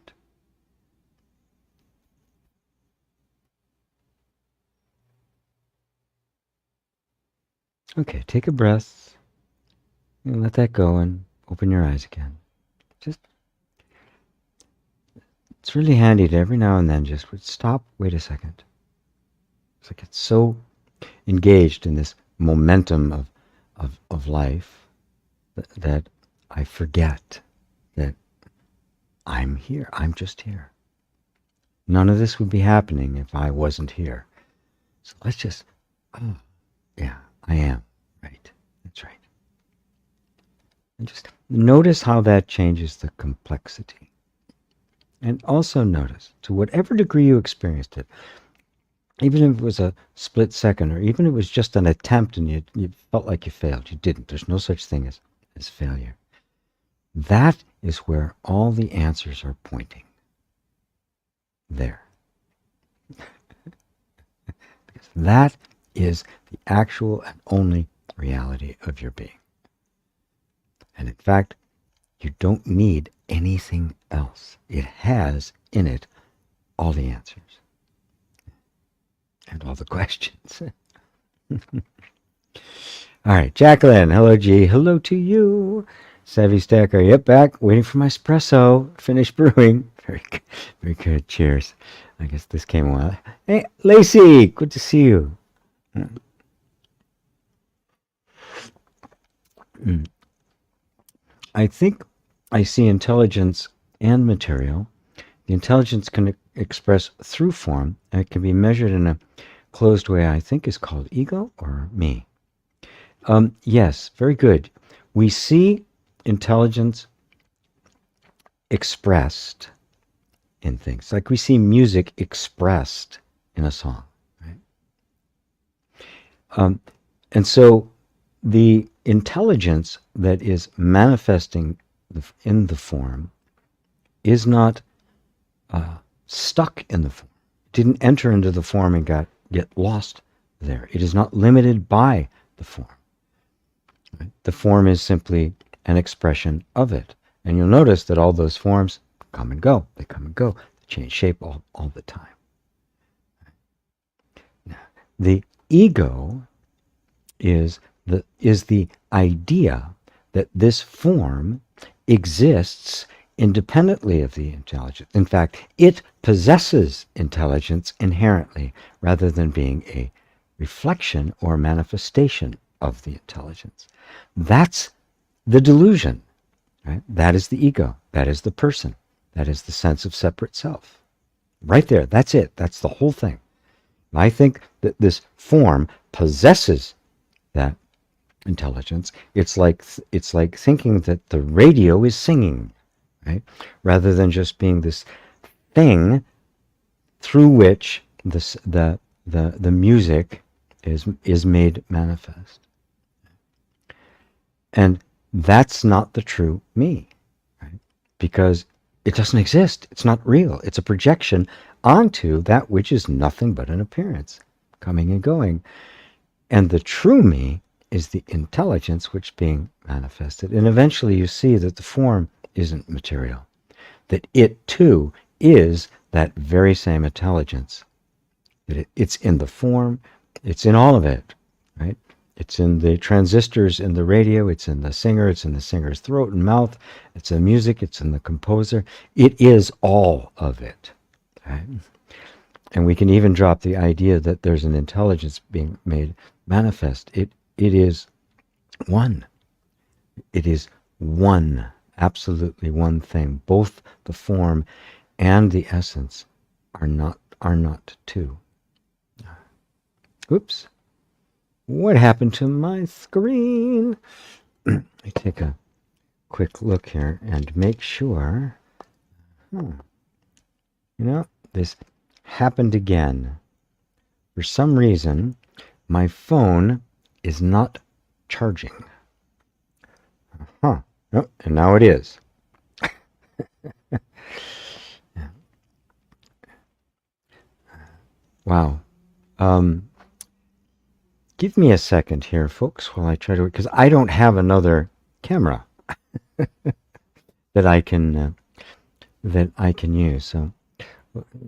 Okay, take a breath and let that go and open your eyes again. It's really handy to every now and then just stop, wait a second. It's like it's so engaged in this momentum of life that I forget that I'm here. I'm just here. None of this would be happening if I wasn't here. So let's just, yeah, I am. Right. That's right. And just notice how that changes the complexity. And also notice, to whatever degree you experienced it, even if it was a split second, or even if it was just an attempt and you felt like you failed, you didn't. There's no such thing as failure. That is where all the answers are pointing. There. Because that is the actual and only reality of your being. And in fact, you don't need anything else. It has in it all the answers. And all the questions. All right, Jacqueline. Hello, G. Hello to you. Savvy Stacker. Yep, back. Waiting for my espresso. Finished brewing. Very good. Very good. Cheers. I guess this came a while. Hey, Lacey. Good to see you. I think I see intelligence and material. The intelligence can express through form, and it can be measured in a closed way I think is called ego or me. Yes, very good. We see intelligence expressed in things, like we see music expressed in a song. Right? And so the intelligence that is manifesting in the form is not stuck in the form. It didn't enter into the form and get lost there. It is not limited by the form. Right? The form is simply an expression of it. And you'll notice that all those forms come and go. They come and go. They change shape all the time. Now, the ego is the idea that this form exists independently of the intelligence. In fact, it possesses intelligence inherently rather than being a reflection or manifestation of the intelligence. That's the delusion, right? That is the ego. That is the person. That is the sense of separate self. Right there. That's it. That's the whole thing. I think that this form possesses that intelligence. It's like thinking that the radio is singing, right? Rather than just being this thing through which the music is made manifest. And that's not the true me, right? Because it doesn't exist. It's not real. It's a projection onto that which is nothing but an appearance, coming and going. And the true me is the intelligence which being manifested. And eventually you see that the form isn't material, that it too is that very same intelligence. That it's in the form, it's in all of it, right? It's in the transistors in the radio, it's in the singer, it's in the singer's throat and mouth, it's in music, it's in the composer. It is all of it, right? And we can even drop the idea that there's an intelligence being made manifest. It is one. It is one, absolutely one thing. Both the form and the essence are not two. Oops. What happened to my screen? I take a quick look here and make sure. This happened again. For some reason, my phone is not charging. Oh, and now it is. Wow. Give me a second here, folks, while I try to, because I don't have another camera that I can use. So,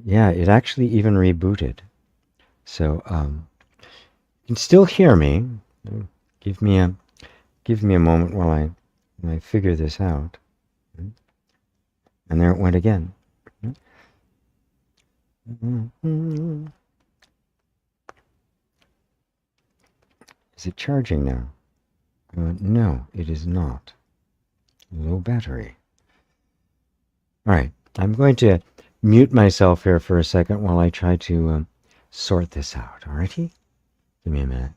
yeah, it actually even rebooted. So, you can still hear me. Give me a moment while I figure this out. And there it went again. Is it charging now? No, it is not. Low battery. All right, I'm going to mute myself here for a second while I try to sort this out. Alrighty? Give me a minute.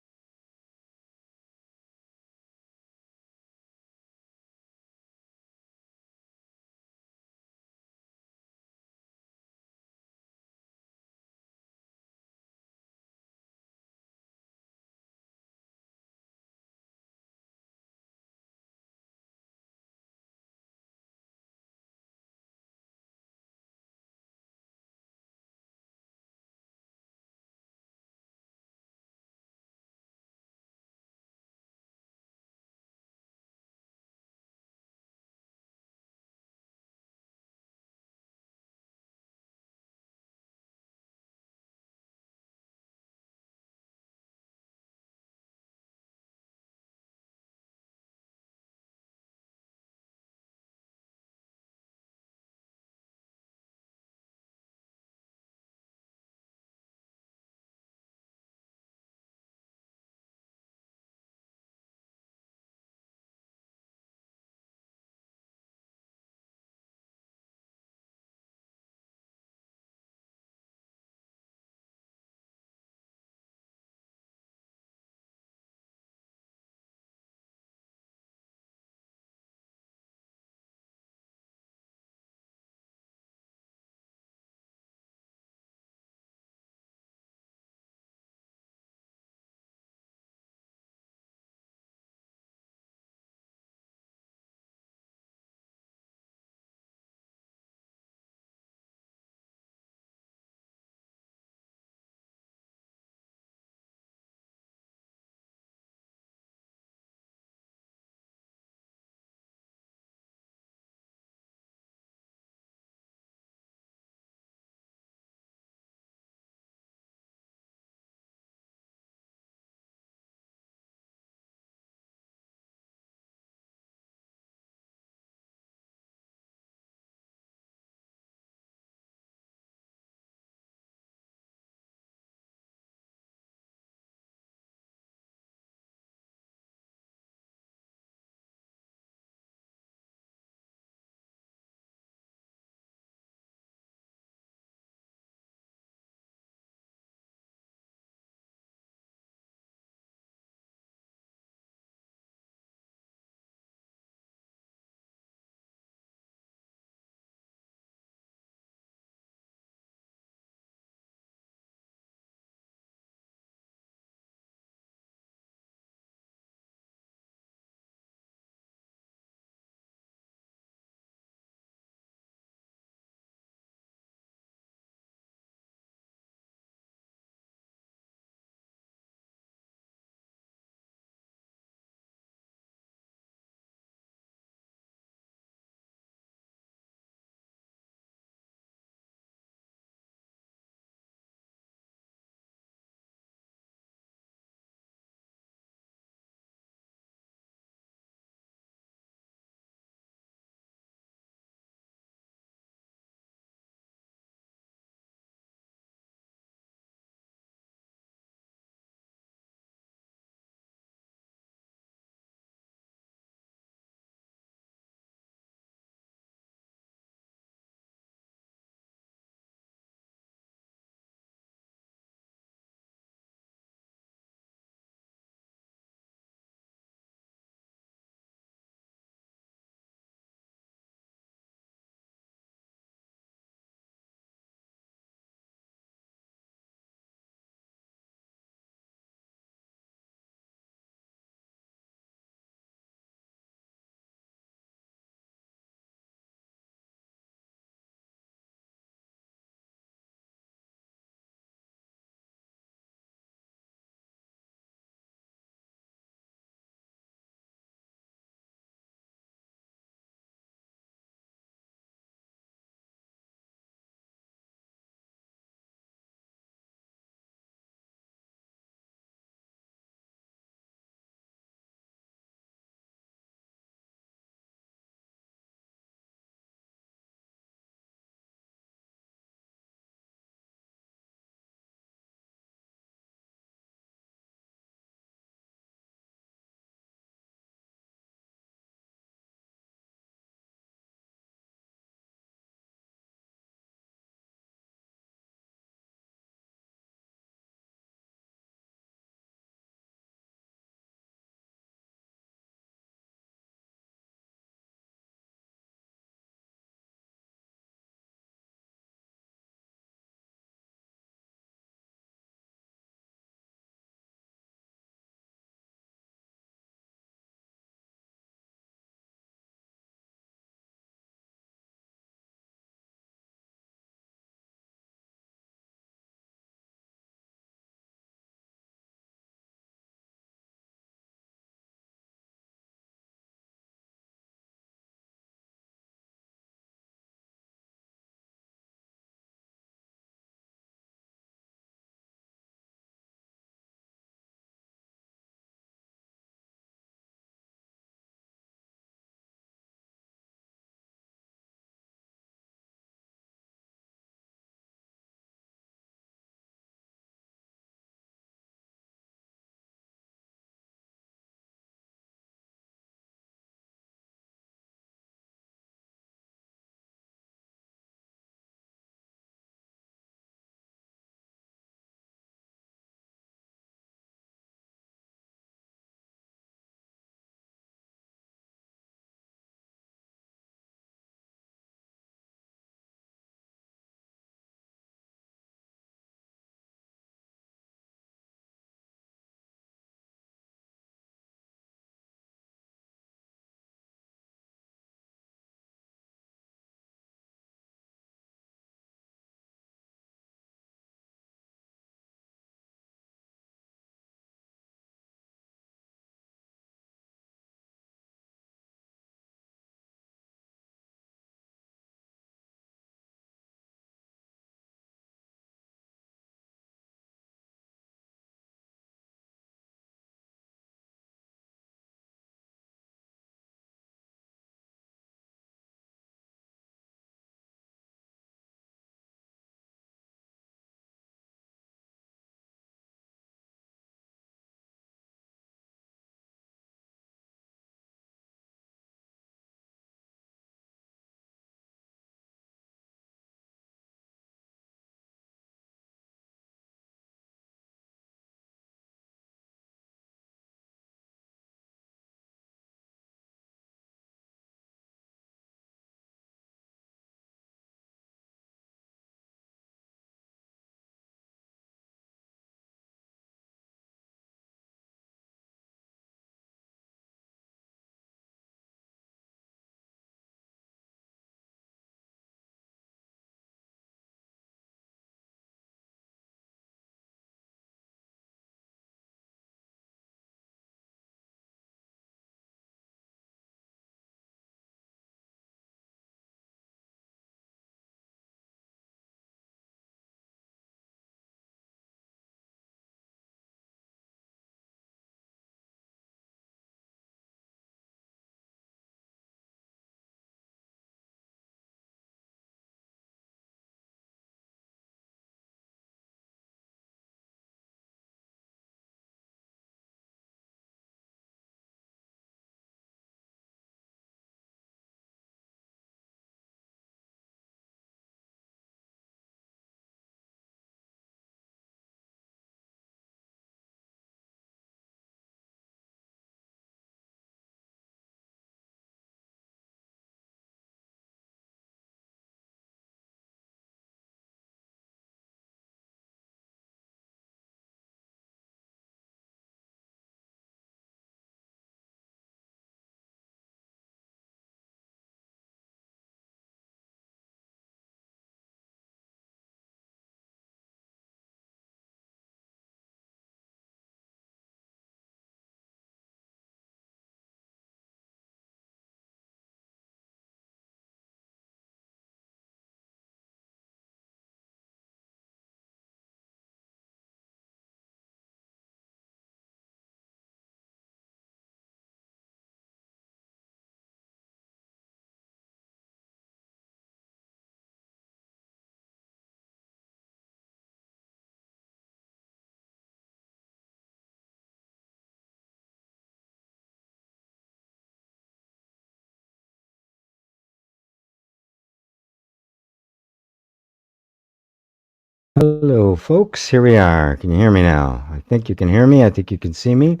Hello, folks. Here we are. Can you hear me now? I think you can hear me. I think you can see me.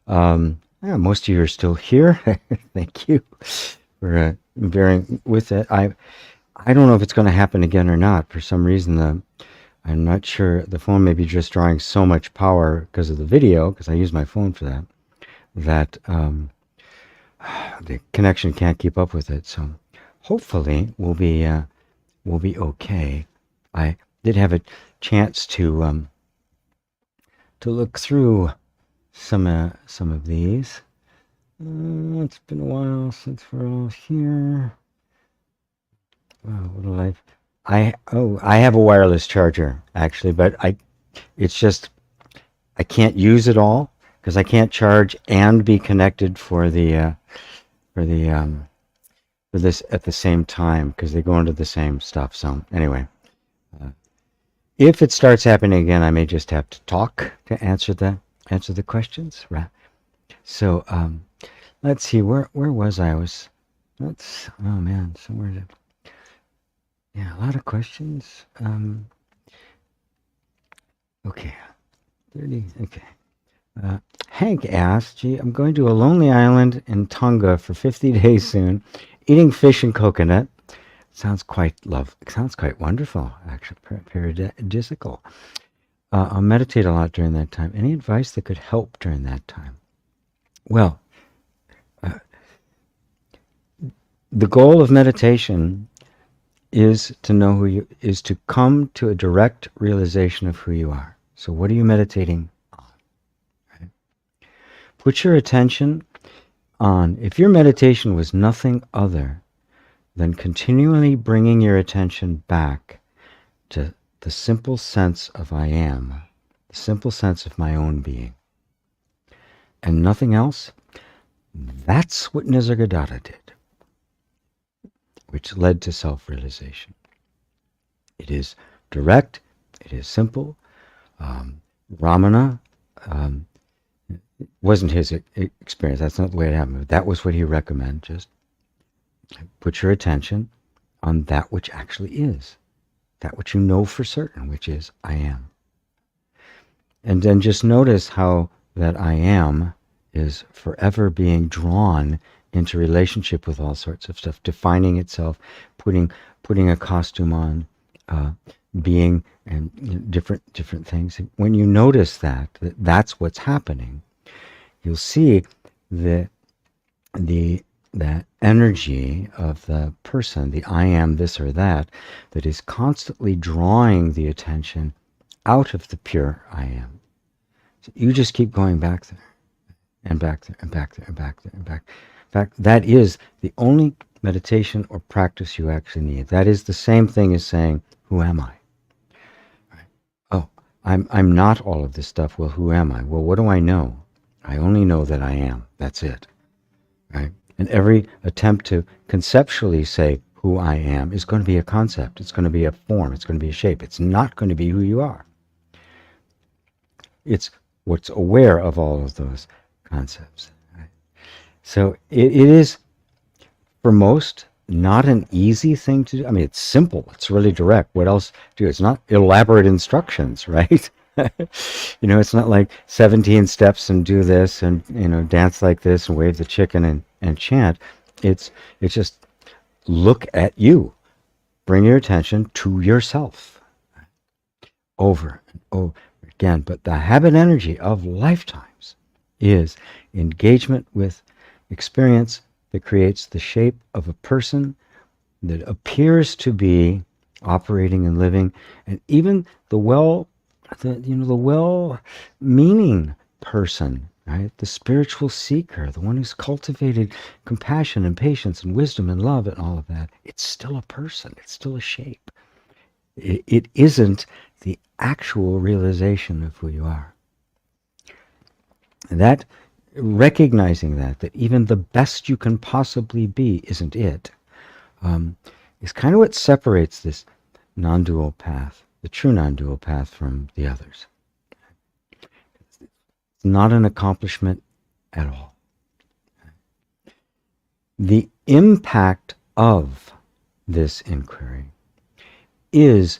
Yeah, most of you are still here. Thank you for bearing with it. I don't know if it's going to happen again or not. For some reason, I'm not sure. The phone may be just drawing so much power because of the video, because I use my phone for that, that the connection can't keep up with it. So hopefully we'll be okay. I did have a chance to look through some of these. It's been a while since we're all here. Wow, what a life! I have a wireless charger actually, but it's just I can't use it all because I can't charge and be connected for for the for this at the same time because they go into the same stuff. So anyway, if it starts happening again, I may just have to talk to answer the questions. Right. So let's see, where was I? Oh man, somewhere yeah, a lot of questions. Okay, 30. Okay. Hank asked, "Gee, I'm going to a lonely island in Tonga for 50 days soon, eating fish and coconut. Sounds quite wonderful, actually, paradisical. I'll meditate a lot during that time. Any advice that could help during that time?" Well, uh, the goal of meditation is to know is to come to a direct realization of who you are. So what are you meditating on? Right? Put your attention on, if your meditation was nothing other than continually bringing your attention back to the simple sense of I am, the simple sense of my own being, and nothing else, that's what Nisargadatta did, which led to self-realization. It is direct, it is simple. Ramana wasn't his experience. That's not the way it happened. That was what he recommended. Just put your attention on that which actually is, that which you know for certain, which is I am. And then just notice how that I am is forever being drawn into relationship with all sorts of stuff, defining itself, putting a costume on, being and different things. When you notice that's what's happening, you'll see that energy of the person, the I am this or that is constantly drawing the attention out of the pure I am. So you just keep going back there and back there and back there and back there and back. In fact, that is the only meditation or practice you actually need. That is the same thing as saying, who am I? Right? Oh, I'm not all of this stuff. Well, who am I? Well, what do I know? I only know that I am. That's it. Right? And every attempt to conceptually say who I am is going to be a concept. It's going to be a form. It's going to be a shape. It's not going to be who you are. It's what's aware of all of those concepts. Right? So it is, for most, not an easy thing to do. I mean, it's simple. It's really direct. What else do? It's not elaborate instructions, right? It's not like 17 steps and do this and, dance like this and wave the chicken and chant. It's just look at you. Bring your attention to yourself over and over again. But the habit energy of lifetimes is engagement with experience that creates the shape of a person that appears to be operating and living, and even the well-meaning person, right? The spiritual seeker, the one who's cultivated compassion and patience and wisdom and love and all of that, it's still a person. It's still a shape. It isn't the actual realization of who you are. And that, recognizing that even the best you can possibly be isn't it, is kind of what separates this non-dual path, the true non-dual path, from the others. It's not an accomplishment at all. The impact of this inquiry is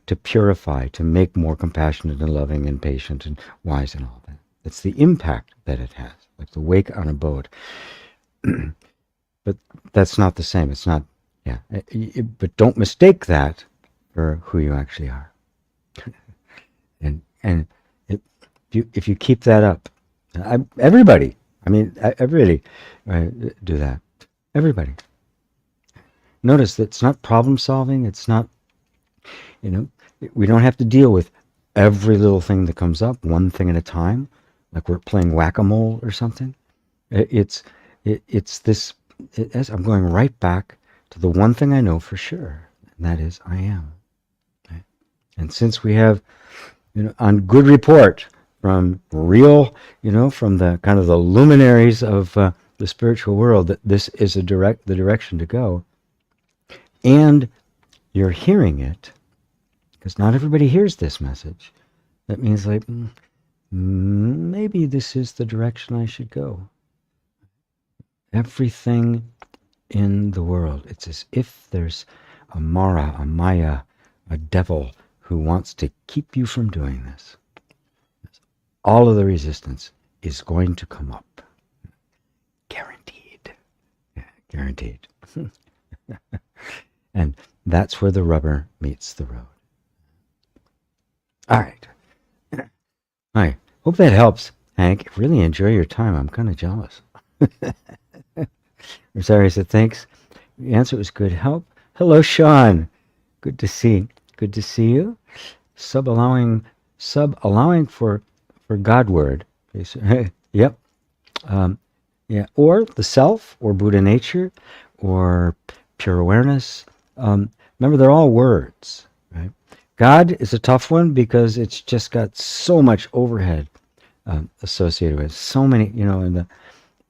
to purify, to make more compassionate and loving and patient and wise and all that. It's the impact that it has, like the wake on a boat. But that's not the same. It's not, yeah. But don't mistake that for who you actually are. And if you keep that up, everybody, everybody do that. Everybody. Notice that it's not problem solving. It's not, we don't have to deal with every little thing that comes up, one thing at a time, like we're playing whack-a-mole or something. It's this, as I'm going right back to the one thing I know for sure, and that is I am. Right? And since we have, on good report from real, from the kind of the luminaries of the spiritual world, that this is the direction to go, and you're hearing it, because not everybody hears this message. That means like, maybe this is the direction I should go. Everything in the world, it's as if there's a Mara, a Maya, a devil who wants to keep you from doing this. All of the resistance is going to come up. Guaranteed. Yeah, guaranteed. And that's where the rubber meets the road. All right. I hope that helps, Hank. Really enjoy your time. I'm kind of jealous. Rosario said, thanks. The answer was good help. Hello, Sean. Good to see you. Sub allowing for God word. Yep. Yeah. Or the self, or Buddha nature, or pure awareness. Remember, they're all words, right? God is a tough one because it's just got so much overhead associated with it. So many,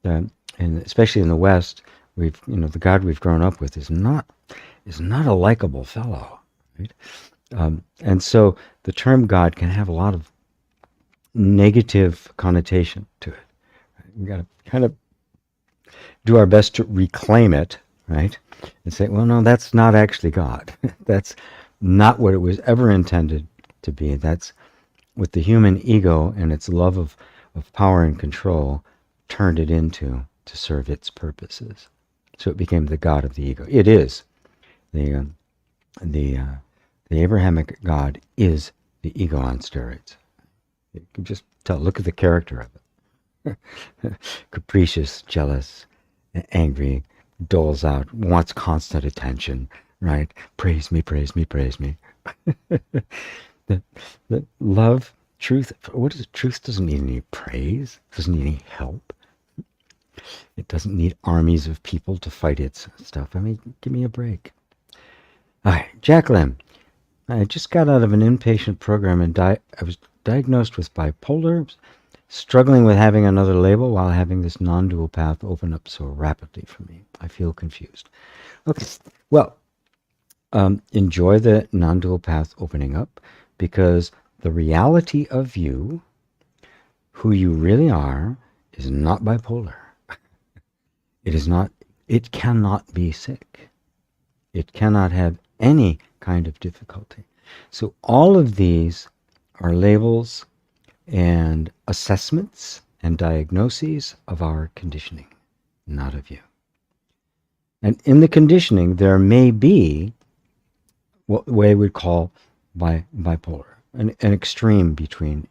and especially in the West, we've, the God we've grown up with is not a likable fellow, right? And so the term God can have a lot of negative connotation to it. We got to kind of do our best to reclaim it, right? And say, well, no, that's not actually God. That's not what it was ever intended to be. That's what the human ego and its love of power and control turned it into to serve its purposes. So it became the God of the ego. It is. The Abrahamic God is the ego on steroids. You can just tell, look at the character of it. Capricious, jealous, angry, doles out, wants constant attention, right? Praise me, praise me, praise me. the love, truth, what is it? Truth doesn't need any praise, doesn't need any help. It doesn't need armies of people to fight its stuff. Give me a break. All right, Jacqueline, I just got out of an inpatient program and I was diagnosed with bipolar, struggling with having another label while having this non-dual path open up so rapidly for me. I feel confused. Okay, well, enjoy the non-dual path opening up, because the reality of you, who you really are, is not bipolar. It is not. It cannot be sick. It cannot have any kind of difficulty. So all of these are labels and assessments and diagnoses of our conditioning, not of you. And in the conditioning, there may be what we would call bipolar, an extreme between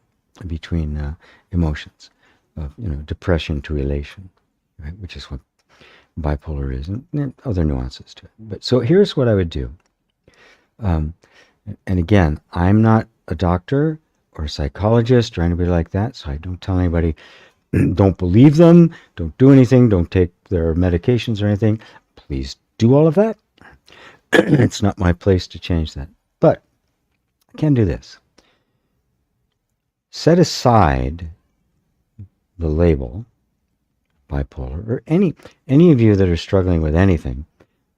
emotions, of depression to elation, right? Which is what bipolar is, and other nuances to it. But so here's what I would do. And again, I'm not a doctor or a psychologist or anybody like that, so I don't tell anybody, don't believe them, don't do anything, don't take their medications or anything. Please do all of that. It's not my place to change that. But I can do this. Set aside the label bipolar, or any of you that are struggling with anything,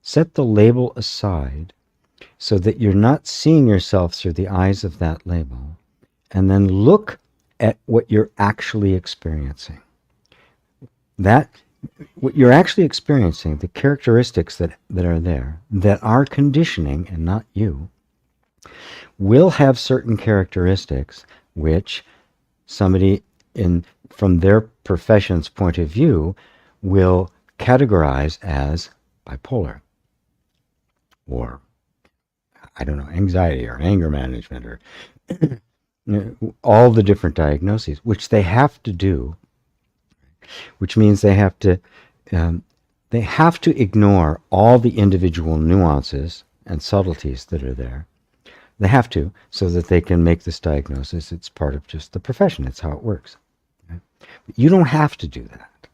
set the label aside so that you're not seeing yourself through the eyes of that label, and then look at what you're actually experiencing. What you're actually experiencing, the characteristics that are there, that are conditioning and not you, will have certain characteristics which somebody from their profession's point of view will categorize as bipolar, or I don't know, anxiety or anger management, or all the different diagnoses, which they have to do, which means they have to ignore all the individual nuances and subtleties that are there. They have to, so that they can make this diagnosis. It's part of just the profession. It's how it works. Okay? But you don't have to do that.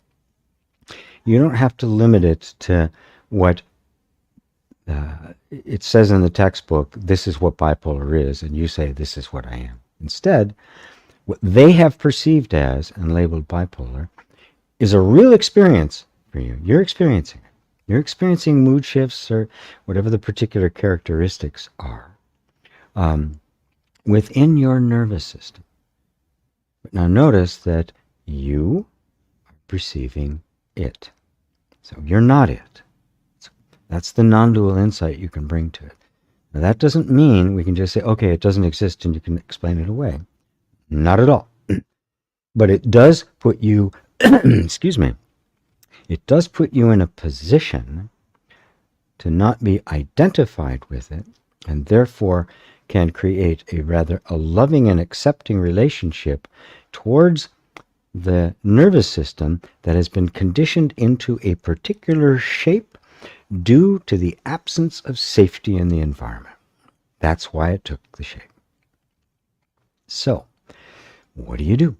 You don't have to limit it to what it says in the textbook, this is what bipolar is, and you say, this is what I am. Instead, what they have perceived as and labeled bipolar is a real experience for you. You're experiencing it. You're experiencing mood shifts or whatever the particular characteristics are within your nervous system. But now notice that you are perceiving it. So you're not it. That's the non-dual insight you can bring to it. Now that doesn't mean we can just say, okay, it doesn't exist and you can explain it away. Not at all. But it does put you, excuse me, it does put you in a position to not be identified with it, and therefore can create a loving and accepting relationship towards the nervous system that has been conditioned into a particular shape due to the absence of safety in the environment. That's why it took the shape. So, what do? You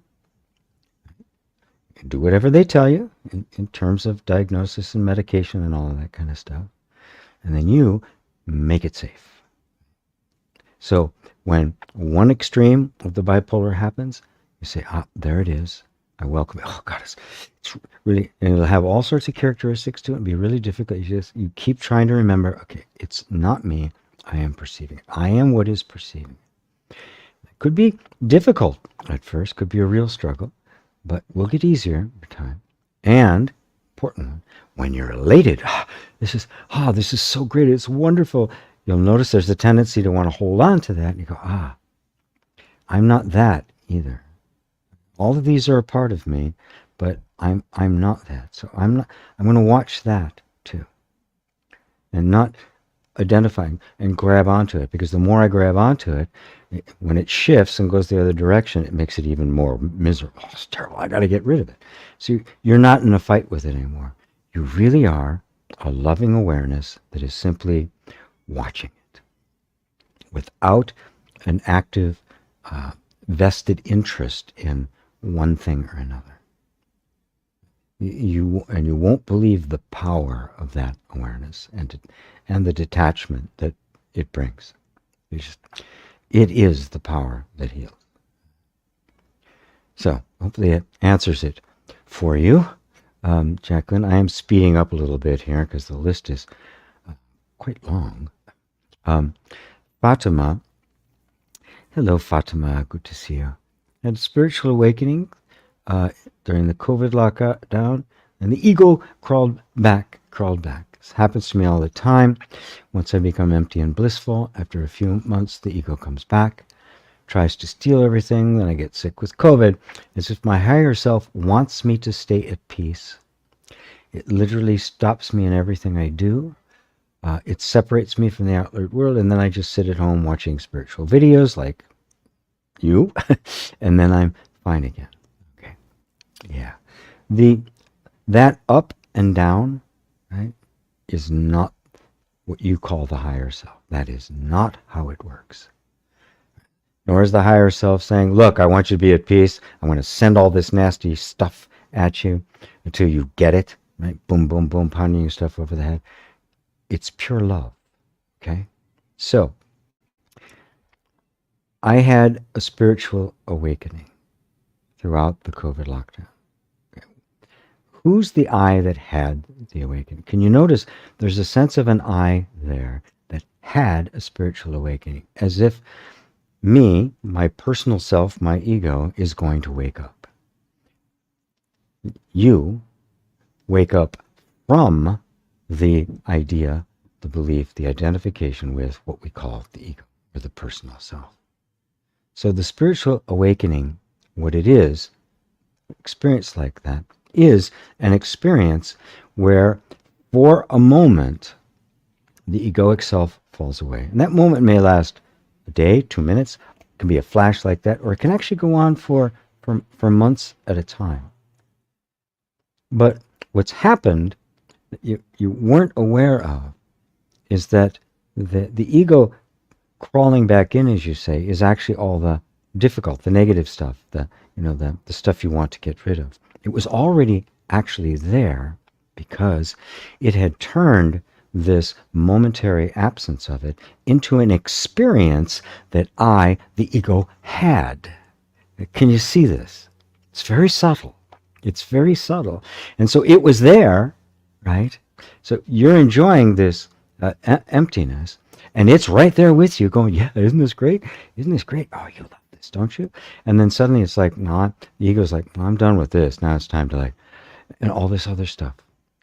do whatever they tell you in terms of diagnosis and medication and all of that kind of stuff. And then you make it safe. So, when one extreme of the bipolar happens, you say, there it is. I welcome it. Oh God, it's really, and it'll have all sorts of characteristics to it and be really difficult. You keep trying to remember, okay, it's not me. I am perceiving it. I am what is perceiving it. It could be difficult at first, could be a real struggle, but we'll get easier over time. And important, when you're elated, this is so great, it's wonderful. You'll notice there's a tendency to want to hold on to that, and you go, I'm not that either. All of these are a part of me, but I'm not that. So I'm going to watch that too, and not identifying and grab onto it, because the more I grab onto it, when it shifts and goes the other direction, it makes it even more miserable. Oh, it's terrible. I got to get rid of it. So you're not in a fight with it anymore. You really are a loving awareness that is simply watching it without an active vested interest in one thing or another. You won't believe the power of that awareness and the detachment that it brings. It is the power that heals. So hopefully it answers it for you, Jacqueline. I am speeding up a little bit here because the list is quite long. Fatima, hello Fatima, good to see you. Had a spiritual awakening during the COVID lockdown, and the ego crawled back. This happens to me all the time. Once I become empty and blissful, after a few months, the ego comes back, tries to steal everything, then I get sick with COVID, as if my higher self wants me to stay at peace. It literally stops me in everything I do. It separates me from the outward world, and then I just sit at home watching spiritual videos like you, and then I'm fine again. Okay. Yeah. That up and down, right, is not what you call the higher self. That is not how it works. Nor is the higher self saying, look, I want you to be at peace. I want to send all this nasty stuff at you until you get it, right? Boom, boom, boom, pounding your stuff over the head. It's pure love. Okay? So, I had a spiritual awakening throughout the COVID lockdown. Okay. Who's the I that had the awakening? Can you notice there's a sense of an I there that had a spiritual awakening, as if me, my personal self, my ego, is going to wake up. You wake up from the idea, the belief, the identification with what we call the ego, for the personal self. So the spiritual awakening, what it is, experience like that, is an experience where for a moment the egoic self falls away. And that moment may last a day, 2 minutes, it can be a flash like that, or it can actually go on for months at a time. But what's happened that you weren't aware of is that the ego crawling back in, as you say, is actually all the difficult, the negative stuff, the stuff you want to get rid of. It was already actually there because it had turned this momentary absence of it into an experience that the ego, had. Can you see this? It's very subtle. It's very subtle. And so it was there, right? So you're enjoying this emptiness, and it's right there with you going, yeah, isn't this great? Isn't this great? Oh, you love this, don't you? And then suddenly it's like, no, the ego's like, no, I'm done with this. Now it's time to and all this other stuff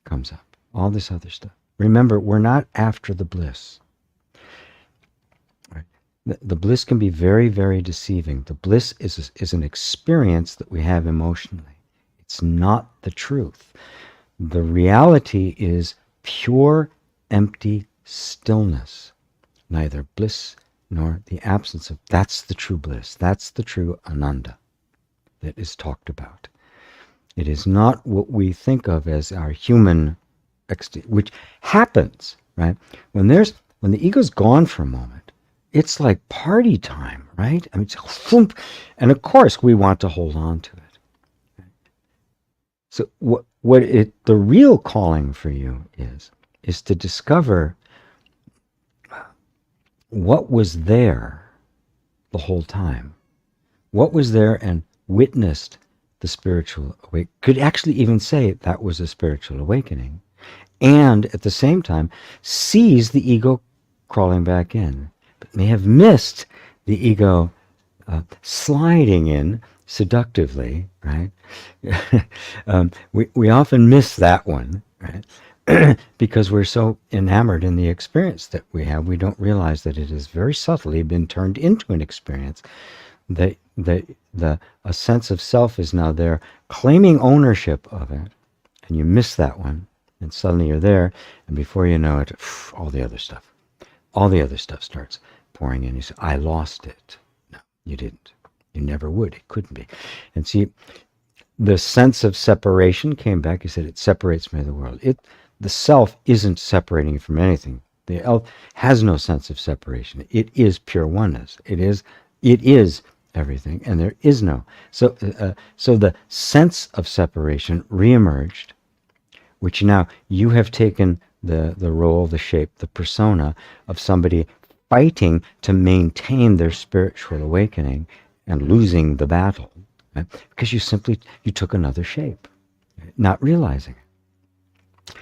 comes up. All this other stuff. Remember, we're not after the bliss. Right? The bliss can be very, very deceiving. The bliss is an experience that we have emotionally. It's not the truth. The reality is pure, empty stillness. Neither bliss nor the absence of. That's the true bliss. That's the true ananda that is talked about. It is not what we think of as our human, which happens, right? When the ego's gone for a moment, it's like party time, right? I mean, it's and of course we want to hold on to it. So the real calling for you is to discover what was there the whole time. What was there and witnessed the spiritual awakening. Could actually even say that was a spiritual awakening. And at the same time, sees the ego crawling back in. But may have missed the ego sliding in seductively, right? We often miss that one, right? Because we're so enamored in the experience that we have, we don't realize that it has very subtly been turned into an experience. That a sense of self is now there, claiming ownership of it, and you miss that one, and suddenly you're there, and before you know it, all the other stuff starts pouring in. You say, I lost it. No, you didn't. You never would. It couldn't be. And see, the sense of separation came back. You said it separates me from the world. The self isn't separating from anything. The self has no sense of separation. It is pure oneness. It is everything, and there is no. So the sense of separation reemerged, which now you have taken the role, the shape, the persona of somebody fighting to maintain their spiritual awakening and losing the battle, right? Because you took another shape, right? Not realizing it.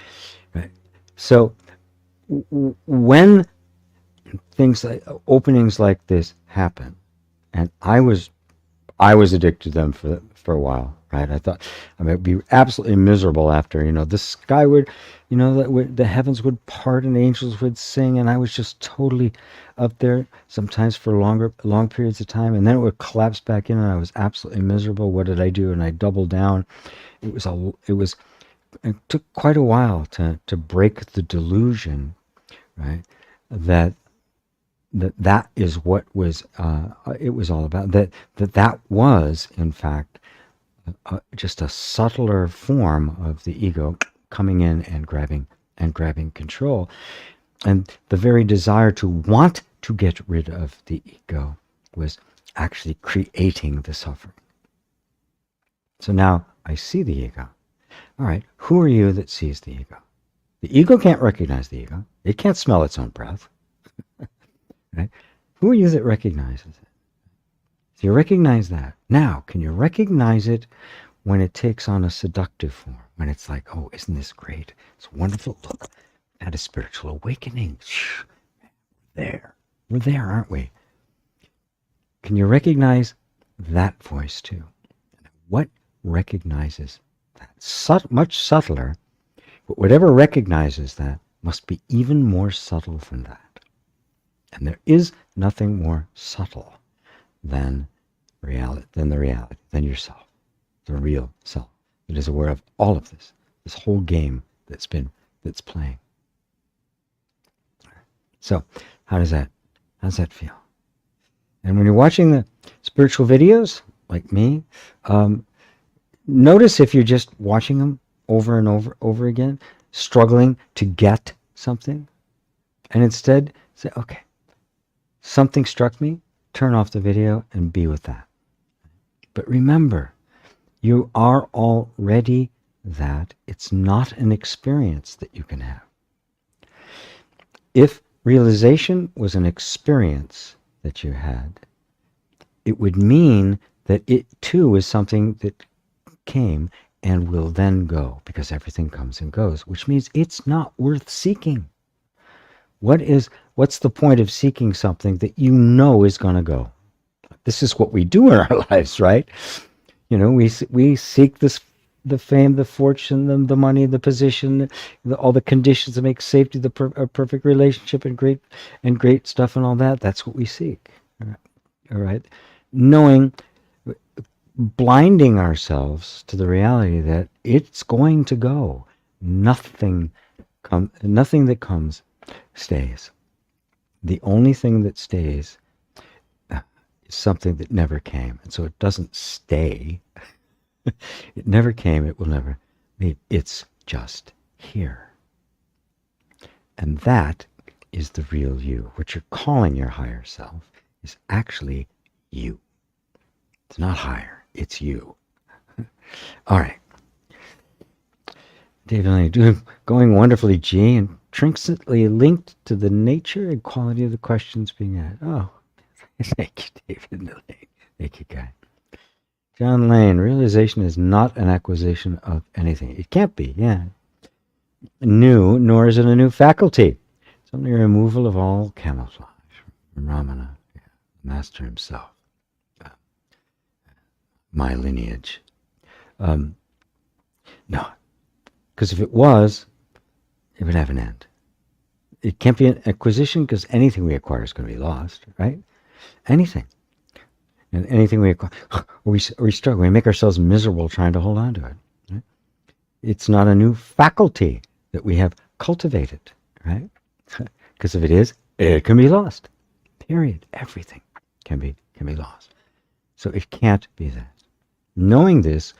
Right? So when things like openings like this happen, and I was addicted to them for a while, right? I thought it'd be absolutely miserable after, the sky would, the heavens would part and angels would sing, and I was just totally up there, sometimes for long periods of time, and then it would collapse back in, and I was absolutely miserable. What did I do? And I doubled down. It took quite a while to break the delusion, right? That is what it was all about. That was, in fact, just a subtler form of the ego coming in and grabbing control, and the very desire to want to get rid of the ego was actually creating the suffering. So now I see the ego. All right, who are you that sees the ego? The ego can't recognize the ego. It can't smell its own breath. Right? Who are you that recognizes it? So you recognize that. Now, can you recognize it when it takes on a seductive form? When it's like, oh, isn't this great? It's wonderful. Look, I had a spiritual awakening. We're there, aren't we? Can you recognize that voice too? What recognizes that? Much subtler, but whatever recognizes that must be even more subtle than that. And there is nothing more subtle than the reality, than yourself, the real self that is aware of all of this whole game that's playing. So, how does that feel? And when you're watching the spiritual videos, like me, notice if you're just watching them over and over again, struggling to get something, and instead say, okay, something struck me, turn off the video and be with that. But remember, you are already that. It's not an experience that you can have. If realization was an experience that you had, it would mean that it too is something that came and will then go, because everything comes and goes, which means it's not worth seeking. What's the point of seeking something that you know is going to go? This is what we do in our lives, right? You know, we seek the fame, the fortune, the money, the position, all the conditions that make safety, a perfect relationship, and great stuff, and all that. That's what we seek. All right, blinding ourselves to the reality that it's going to go. Nothing that comes stays. The only thing that stays is something that never came, and so it doesn't stay. It never came, it will never be. It's just here. And that is the real you. What you're calling your higher self is actually you. It's not higher, it's you. All right. David, going wonderfully, G, and intrinsically linked to the nature and quality of the questions being asked. Oh, thank you, David. Thank you, Guy. John Lane, realization is not an acquisition of anything. It can't be, yeah. New, nor is it a new faculty. It's only a removal of all camouflage. Ramana, yeah, Master himself. My lineage. No, because if it was, it would have an end. It can't be an acquisition because anything we acquire is going to be lost, right? Anything. And anything we acquire, we struggle. We make ourselves miserable trying to hold on to it. Right? It's not a new faculty that we have cultivated, right? Because if it is, it can be lost. Period. Everything can be lost. So it can't be that. Knowing this,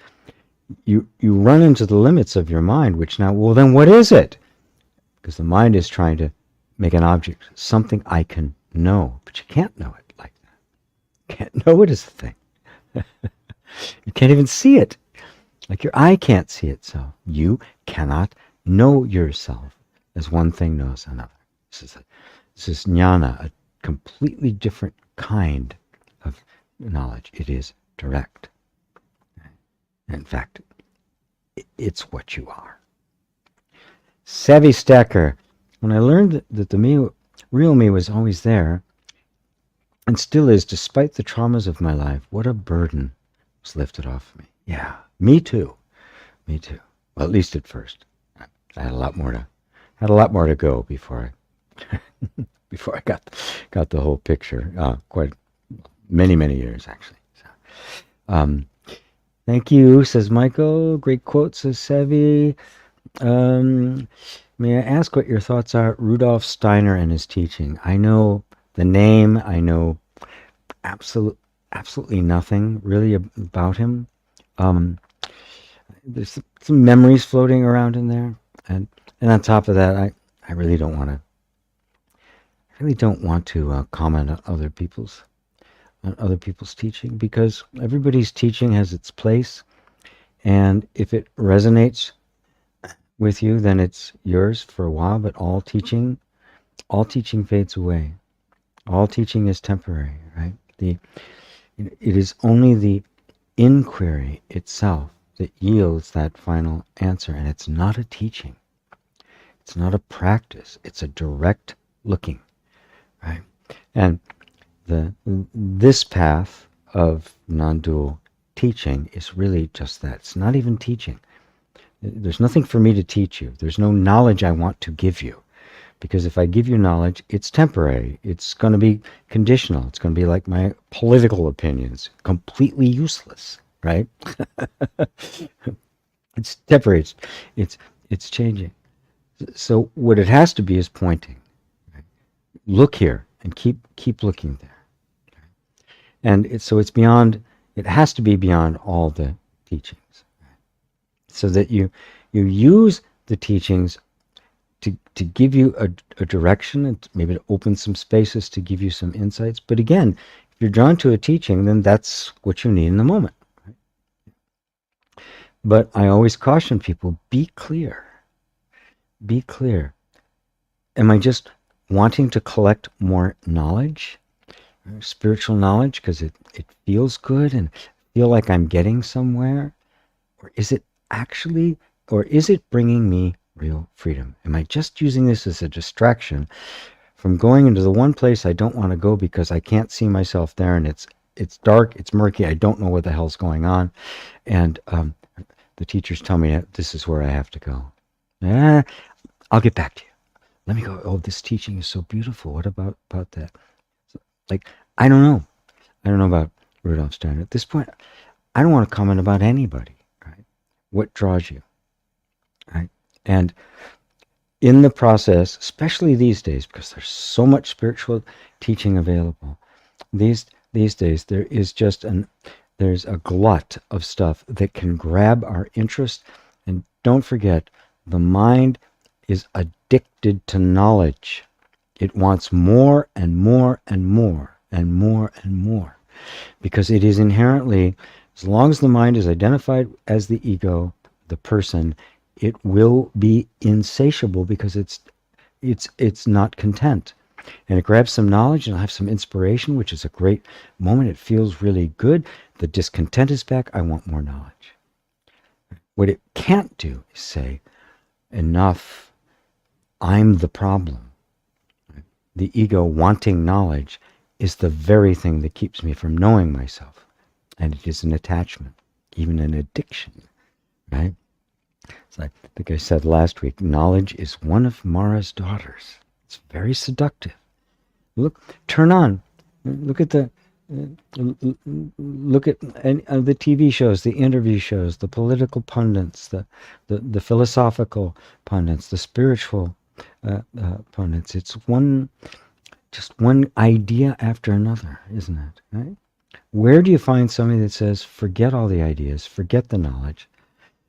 you run into the limits of your mind, which now, well, then what is it? Because the mind is trying to make an object, something I can know, but you can't know it like that. You can't know it as a thing. You can't even see it. Like your eye can't see itself. You cannot know yourself as one thing knows another. This is jnana, a completely different kind of knowledge. It is direct. In fact, it's what you are. Savvy Stacker, when I learned that the real me was always there, and still is, despite the traumas of my life, what a burden was lifted off of me. Yeah, me too. Me too. Well, at least at first. I had a lot more to go before I got the whole picture. Quite many years actually. So, thank you, says Michael. Great quote, says Savvy. May I ask what your thoughts are? Rudolf Steiner and his teaching. I know the name. I know absolutely nothing really about him. There's some memories floating around in there, and on top of that, I really don't want to comment on other people's teaching, because everybody's teaching has its place, and if it resonates with you, then it's yours for a while. But all teaching fades away. All teaching is temporary, right? It is only the inquiry itself that yields that final answer, and it's not a teaching. It's not a practice. It's a direct looking, right? And this path of non-dual teaching is really just that. It's not even teaching. There's nothing for me to teach you. There's no knowledge I want to give you, Because if I give you knowledge, it's temporary. It's going to be conditional. It's going to be like my political opinions, completely useless, right? It's temporary. It's changing. So what it has to be is pointing. Right? Look here and keep looking there. And so it's beyond. It has to be beyond all the teachings, right? So that you use the teachings to give you a direction and maybe to open some spaces to give you some insights. But again, if you're drawn to a teaching, then that's what you need in the moment. Right? But I always caution people, be clear. Be clear. Am I just wanting to collect more knowledge, spiritual knowledge, because it feels good and feel like I'm getting somewhere? Or is it actually, or is it bringing me real freedom? Am I just using this as a distraction from going into the one place I don't want to go because I can't see myself there, and it's dark, it's murky, I don't know what the hell's going on, and the teachers tell me this is where I have to go. I'll get back to you. Let me go. Oh, this teaching is so beautiful. What about that? Like, I don't know. I don't know about Rudolf Steiner. At this point, I don't want to comment about anybody. Right? What draws you? Right? And in the process, especially these days, because there's so much spiritual teaching available, these days there is just there's a glut of stuff that can grab our interest. And don't forget, the mind is addicted to knowledge. It wants more and more and more and more and more, because it is inherently, as long as the mind is identified as the ego, the person, it will be insatiable because it's not content. And it grabs some knowledge and it'll have some inspiration, which is a great moment. It feels really good. The discontent is back. I want more knowledge. What it can't do is say, enough, I'm the problem. The ego wanting knowledge is the very thing that keeps me from knowing myself. And it is an attachment, even an addiction, right? So I think I said last week, knowledge is one of Mara's daughters. It's very seductive. Look, turn on. Look at the TV shows, the interview shows, the political pundits, the philosophical pundits, the spiritual pundits. It's just one idea after another, isn't it? Right? Where do you find somebody that says, forget all the ideas, forget the knowledge?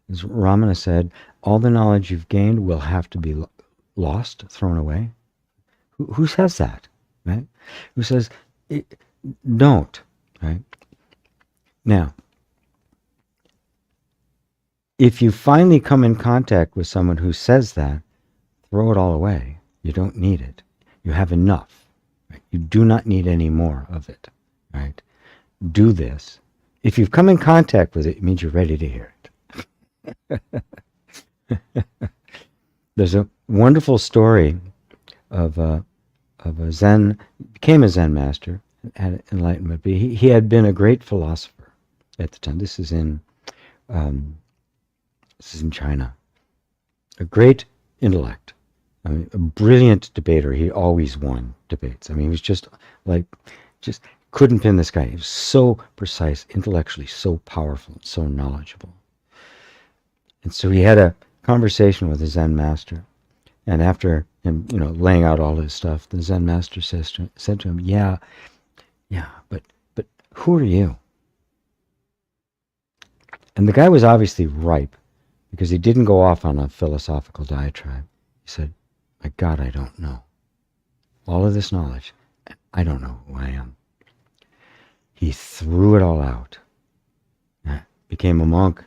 As Ramana said, all the knowledge you've gained will have to be lost, thrown away. Who says that? Right? Who says, don't? Right? Now, if you finally come in contact with someone who says that, throw it all away. You don't need it. You have enough. Right? You do not need any more of it. Right? Do this. If you've come in contact with it, it means you're ready to hear it. There's a wonderful story of a Zen, became a Zen master, had enlightenment, but he had been a great philosopher at the time. This is in China. A great intellect. I mean, a brilliant debater. He always won debates. I mean, he was just couldn't pin this guy. He was so precise, intellectually so powerful, so knowledgeable. And so he had a conversation with the Zen master. And after him, laying out all his stuff, the Zen master said to him, yeah, but who are you? And the guy was obviously ripe, because he didn't go off on a philosophical diatribe. He said, my God, I don't know. All of this knowledge, I don't know who I am. He threw it all out. Became a monk,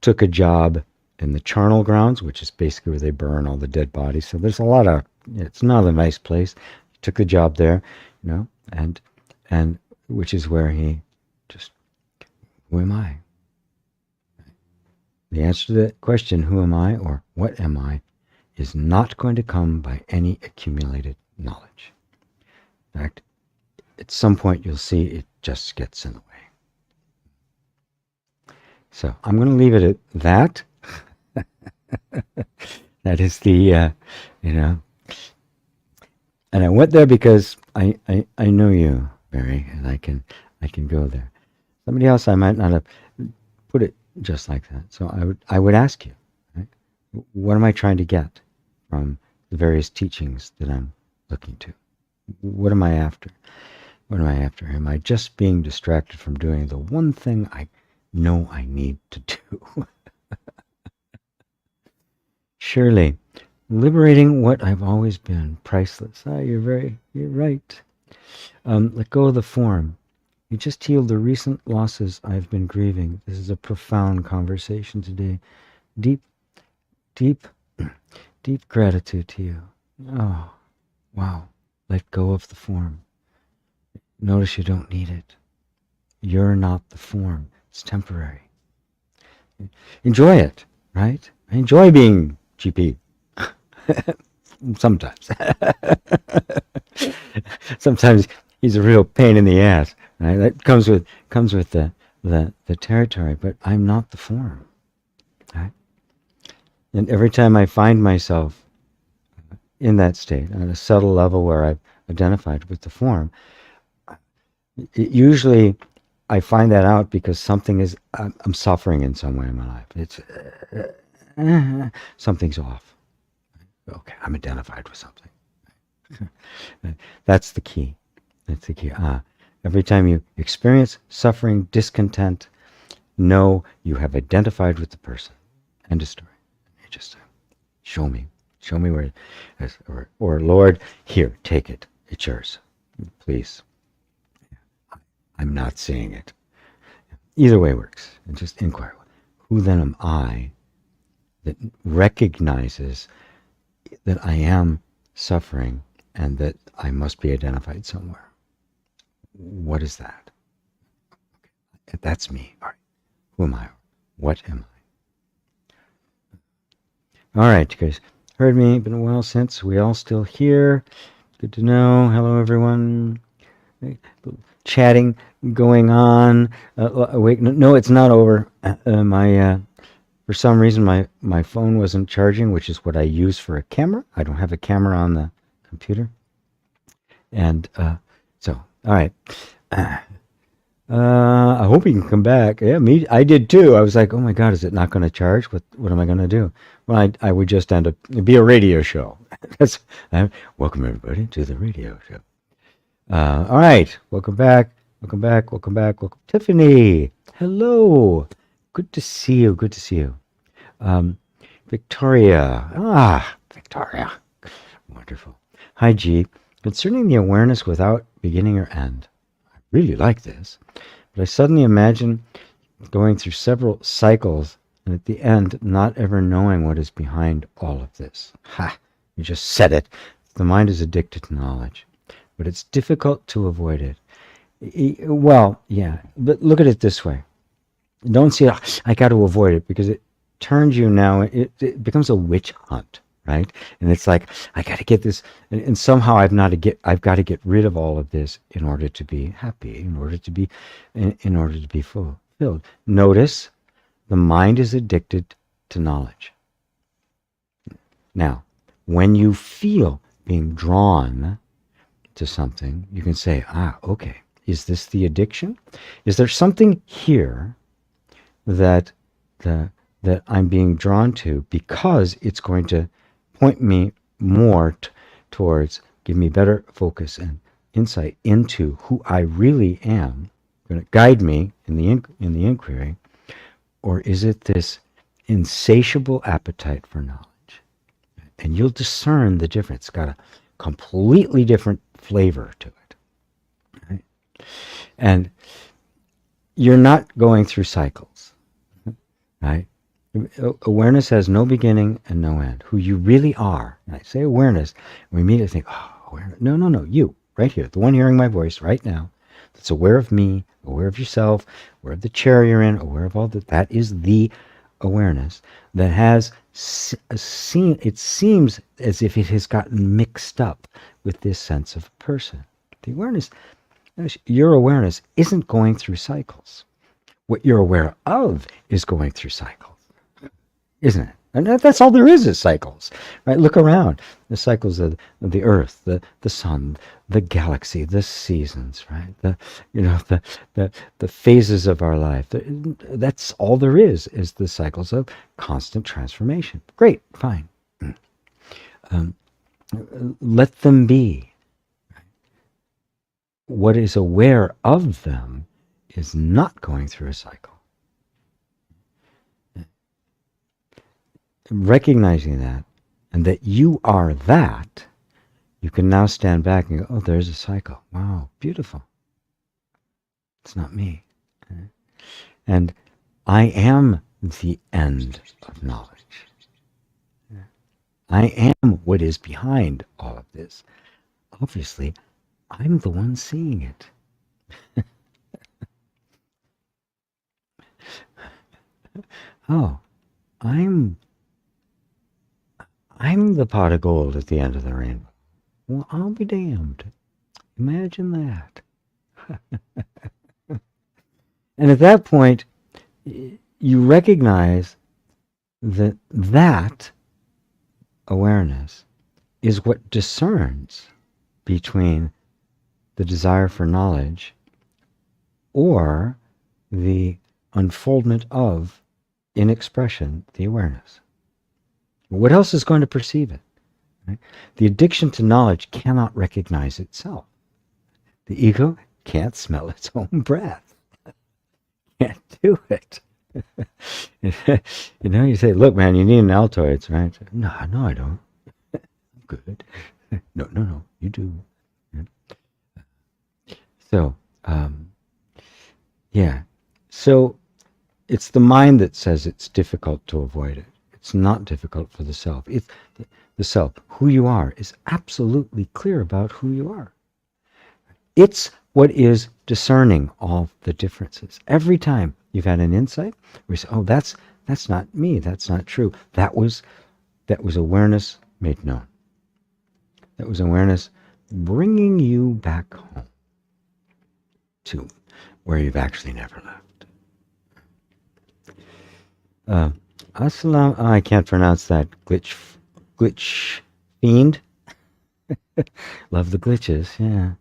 took a job in the charnel grounds, which is basically where they burn all the dead bodies. So there's it's not a nice place. He took the job there, and which is where he just, who am I? The answer to that question, who am I or what am I, is not going to come by any accumulated knowledge. In fact, at some point you'll see it just gets in the way. So I'm going to leave it at that. That is the, you know, and I went there because I know you, Barry, and I can go there. Somebody else, I might not have put it just like that. So I would ask you, right? What am I trying to get from the various teachings that I'm looking to? What am I after? What am I after? Am I just being distracted from doing the one thing I know I need to do? Surely, liberating what I've always been, priceless. You're right. Let go of the form. You just healed the recent losses I've been grieving. This is a profound conversation today. Deep, deep, deep gratitude to you. Oh, wow. Let go of the form. Notice you don't need it. You're not the form. It's temporary. Enjoy it, right? I enjoy being GP. Sometimes. Sometimes he's a real pain in the ass. Right? That comes with the territory, but I'm not the form. Right? And every time I find myself in that state, on a subtle level where I've identified with the form, usually I find that out because something is, I'm suffering in some way in my life. It's something's off. Okay, I'm identified with something. That's the key. That's the key. Every time you experience suffering, discontent, know you have identified with the person. End of story. You just show me where, or Lord, here, take it. It's yours. Please. I'm not seeing it. Either way works. And just inquire. Who then am I that recognizes that I am suffering and that I must be identified somewhere? What is that? That's me. All right. Who am I? What am I? All right, you guys heard me. Been a while since. We all still here. Good to know. Hello, everyone. Chatting going on. Wait, no, it's not over. For some reason, my phone wasn't charging, which is what I use for a camera. I don't have a camera on the computer. And so, all right. I hope you can come back. Yeah, me. I did too. I was like, oh my God, is it not going to charge? What am I going to do? Well, I would just end up, it'd be a radio show. Welcome everybody to the radio show. All right. Welcome back. Welcome, Tiffany. Hello. Good to see you. Victoria. Victoria. Wonderful. Hi, G. Concerning the awareness without beginning or end. I really like this, but I suddenly imagine going through several cycles and at the end not ever knowing what is behind all of this. Ha! You just said it. The mind is addicted to knowledge, but it's difficult to avoid it. Well, yeah, but look at it this way. Don't see it, I got to avoid it, because it turns you now, it becomes a witch hunt, right? And it's like, I got to get this, and somehow I've got to get rid of all of this in order to be happy, in order to be fulfilled. Notice, the mind is addicted to knowledge. Now, when you feel being drawn to something, you can say, okay, is this the addiction? Is there something here that I'm being drawn to because it's going to point me more towards, give me better focus and insight into who I really am, going to guide me in the inquiry? Or is it this insatiable appetite for knowledge? And you'll discern the difference. It's got a completely different flavor to it. Right? And you're not going through cycles. Right? Awareness has no beginning and no end. Who you really are. And I say awareness, we immediately think, awareness. No, you, right here, the one hearing my voice right now, that's aware of me, aware of yourself, aware of the chair you're in, aware of all that. That is the awareness that has seen, it seems as if it has gotten mixed up with this sense of a person. The awareness, your awareness isn't going through cycles. What you're aware of is going through cycles, isn't it? And that's all there is cycles, right? Look around. The cycles of the earth, the sun, the galaxy, the seasons, right? The phases of our life. That's all there is the cycles of constant transformation. Great, fine. Let them be. What is aware of them is not going through a cycle. Recognizing that, and that you are that, you can now stand back and go, oh, there's a cycle. Wow, beautiful. It's not me. And I am the end of knowledge. I am what is behind all of this. Obviously, I'm the one seeing it. Oh, I'm the pot of gold at the end of the rainbow. Well, I'll be damned. Imagine that. And at that point, you recognize that that awareness is what discerns between the desire for knowledge or the unfoldment of, in expression, the awareness. What else is going to perceive it? Right? The addiction to knowledge cannot recognize itself. The ego can't smell its own breath. Can't do it. You say, look, man, you need an Altoids, right? No, I don't. I'm good. No, you do. So, yeah. So, it's the mind that says it's difficult to avoid it. It's not difficult for the self. It's the self, who you are, is absolutely clear about who you are. It's what is discerning all the differences. Every time you've had an insight, we say, oh, that's not me, that's not true. That was awareness made known. That was awareness bringing you back home to where you've actually never left. I can't pronounce that. Glitch fiend. Love the glitches, yeah.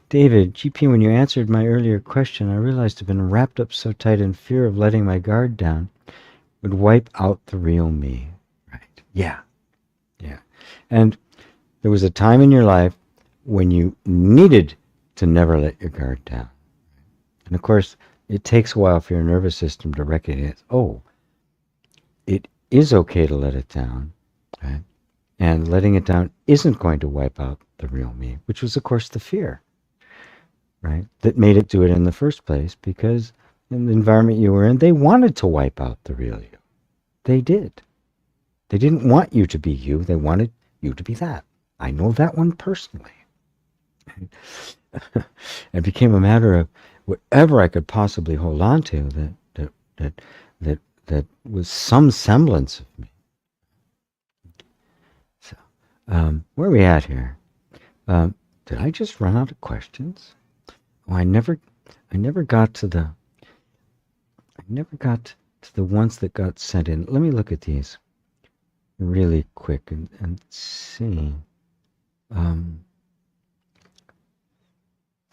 David, GP, when you answered my earlier question, I realized I've been wrapped up so tight in fear of letting my guard down would wipe out the real me. Right. Yeah. And there was a time in your life when you needed to never let your guard down. And of course, it takes a while for your nervous system to recognize, oh, it is okay to let it down, right? And letting it down isn't going to wipe out the real me, which was, of course, the fear, right? That made it do it in the first place, because in the environment you were in, they wanted to wipe out the real you. They did. They didn't want you to be you. They wanted you to be that. I know that one personally. It became a matter of whatever I could possibly hold on to that was some semblance of me. So, where are we at here? Did I just run out of questions? Oh, I never got to the ones that got sent in. Let me look at these really quick and see.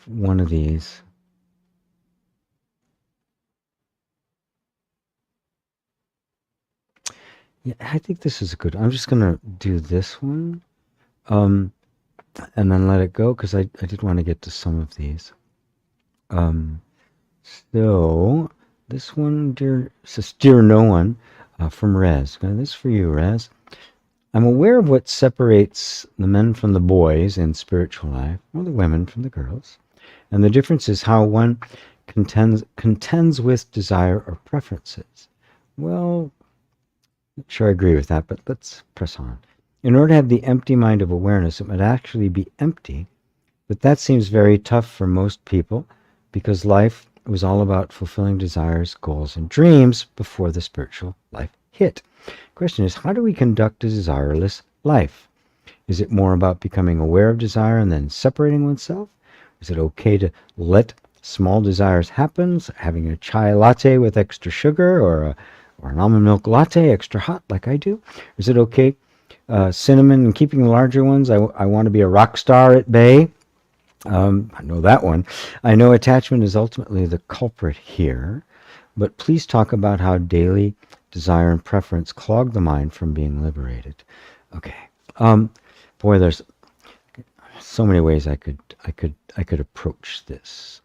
One of these. Yeah, I think this is a good. I'm just gonna do this one, and then let it go, because I did want to get to some of these. So this one, dear no one, from Rez. This is for you, Rez. I'm aware of what separates the men from the boys in spiritual life, or the women from the girls, and the difference is how one contends with desire or preferences. Well, not sure I agree with that, but let's press on. In order to have the empty mind of awareness, it might actually be empty, but that seems very tough for most people, because life was all about fulfilling desires, goals, and dreams before the spiritual life hit. The question is, how do we conduct a desireless life? Is it more about becoming aware of desire and then separating oneself? Is it okay to let small desires happen, having a chai latte with extra sugar, or or an almond milk latte, extra hot, like I do? Is it okay? Cinnamon and keeping the larger ones. I want to be a rock star at bay. I know that one. I know attachment is ultimately the culprit here, but please talk about how daily desire and preference clog the mind from being liberated. Okay. Boy, there's so many ways I could approach this.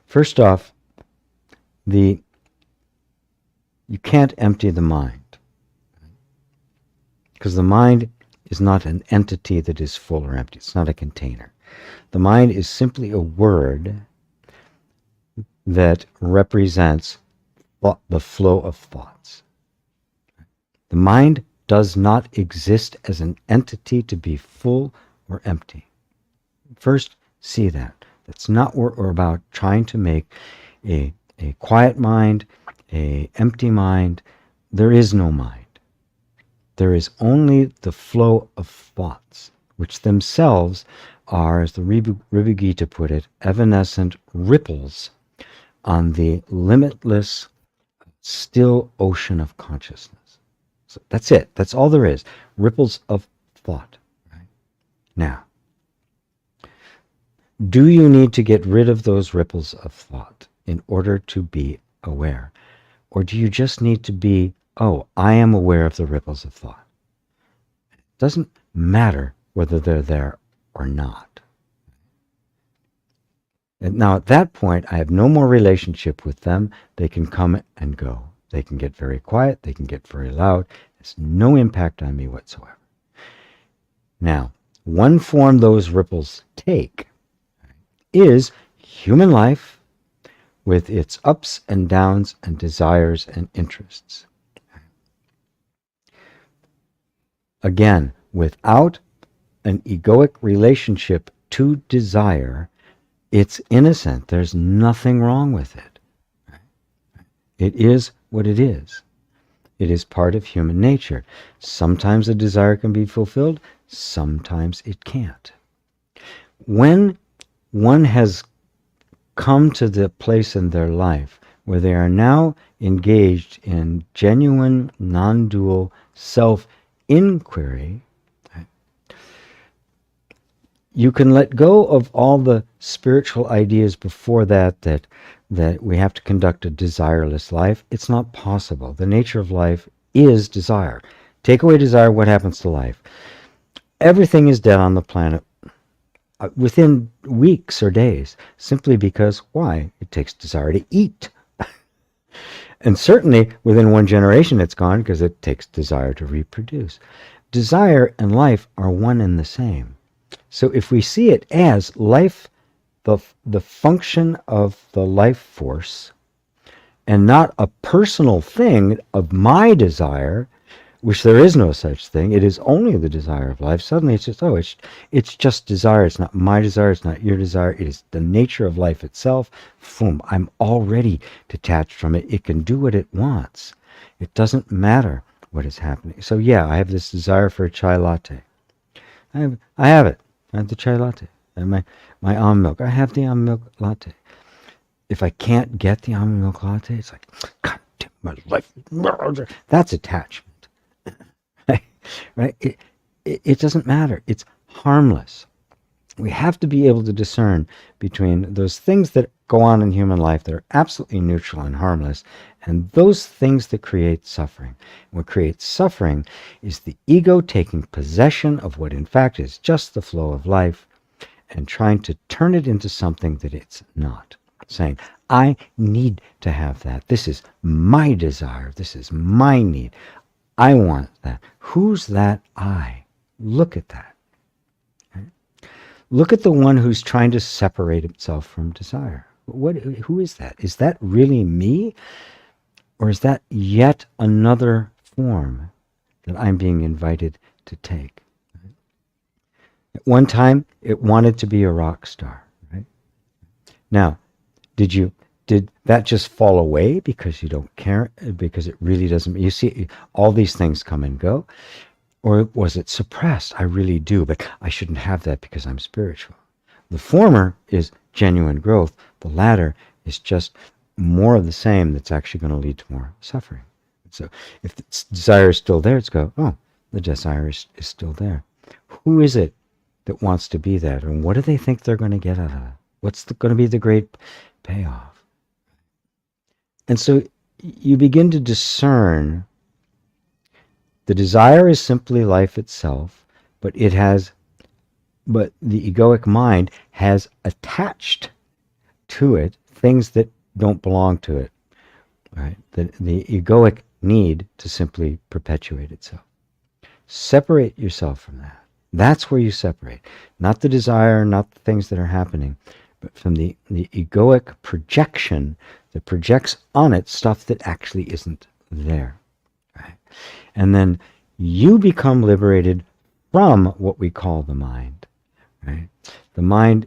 First off, you can't empty the mind, because the mind is not an entity that is full or empty. It's not a container. The mind is simply a word that represents the flow of thoughts. The mind does not exist as an entity to be full or empty. First, see that. That's not what we're about, trying to make a quiet mind, a empty mind. There is no mind. There is only the flow of thoughts, which themselves are, as the Ribhu Gita put it, evanescent ripples on the limitless, still ocean of consciousness. So that's it. That's all there is. Ripples of thought. Right? Now, do you need to get rid of those ripples of thought in order to be aware? Or do you just need to be, oh, I am aware of the ripples of thought? It doesn't matter whether they're there or not. And now at that point, I have no more relationship with them. They can come and go. They can get very quiet. They can get very loud. There's no impact on me whatsoever. Now, one form those ripples take is human life with its ups and downs and desires and interests. Again, without an egoic relationship to desire, it's innocent. There's nothing wrong with it. It is what it is. It is part of human nature. Sometimes a desire can be fulfilled, sometimes it can't. When one has come to the place in their life where they are now engaged in genuine, non-dual self-inquiry, you can let go of all the spiritual ideas before that we have to conduct a desireless life. It's not possible. The nature of life is desire. Take away desire, what happens to life? Everything is dead on the planet within weeks or days, simply because, why? It takes desire to eat. And certainly within one generation it's gone because it takes desire to reproduce. Desire and life are one and the same. So if we see it as life, the function of the life force, and not a personal thing of my desire, which there is no such thing, it is only the desire of life, suddenly it's just, it's just desire, it's not my desire, it's not your desire, it is the nature of life itself. Boom, I'm already detached from it. It can do what it wants. It doesn't matter what is happening. So yeah, I have this desire for a chai latte. I have it. I have the chai latte. And my almond milk. I have the almond milk latte. If I can't get the almond milk latte, it's like, God damn my life. That's attachment. Right? It doesn't matter. It's harmless. We have to be able to discern between those things that go on in human life that are absolutely neutral and harmless, and those things that create suffering. What creates suffering is the ego taking possession of what in fact is just the flow of life and trying to turn it into something that it's not. Saying, I need to have that. This is my desire. This is my need. I want that. Who's that I? Look at that. Look at the one who's trying to separate himself from desire. Who is that? Is that really me? Or is that yet another form that I'm being invited to take? At one time, it wanted to be a rock star. Right? Now, did that just fall away because you don't care, because it really doesn't, you see, all these things come and go? Or was it suppressed? I really do, but I shouldn't have that because I'm spiritual. The former is genuine growth. The latter is just more of the same that's actually going to lead to more suffering. So if the desire is still there, it's go, oh, the desire is still there. Who is it that wants to be that? And what do they think they're going to get out of it? What's going to be the great payoff? And so you begin to discern the desire is simply life itself, but the egoic mind has attached to it things that don't belong to it. Right? The egoic need to simply perpetuate itself. Separate yourself from that. That's where you separate. Not the desire, not the things that are happening, but from the egoic projection that projects on it stuff that actually isn't there. Right? And then you become liberated from what we call the mind. Right? The mind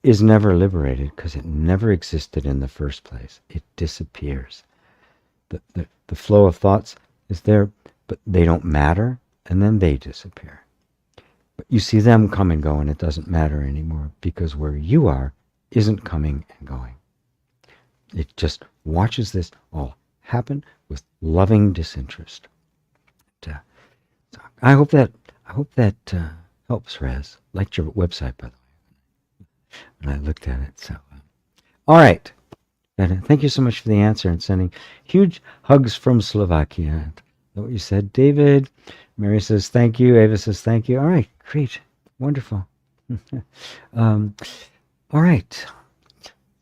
is never liberated because it never existed in the first place. It disappears. The flow of thoughts is there, but they don't matter, and then they disappear. But you see them come and go, and it doesn't matter anymore because where you are isn't coming and going. It just watches this all happen with loving disinterest. So I hope that helps, Rez. Liked your website, by the way, when I looked at it. So, all right. And thank you so much for the answer and sending huge hugs from Slovakia. Is that what you said, David? Mary says thank you. Ava says thank you. All right, great, wonderful. All right.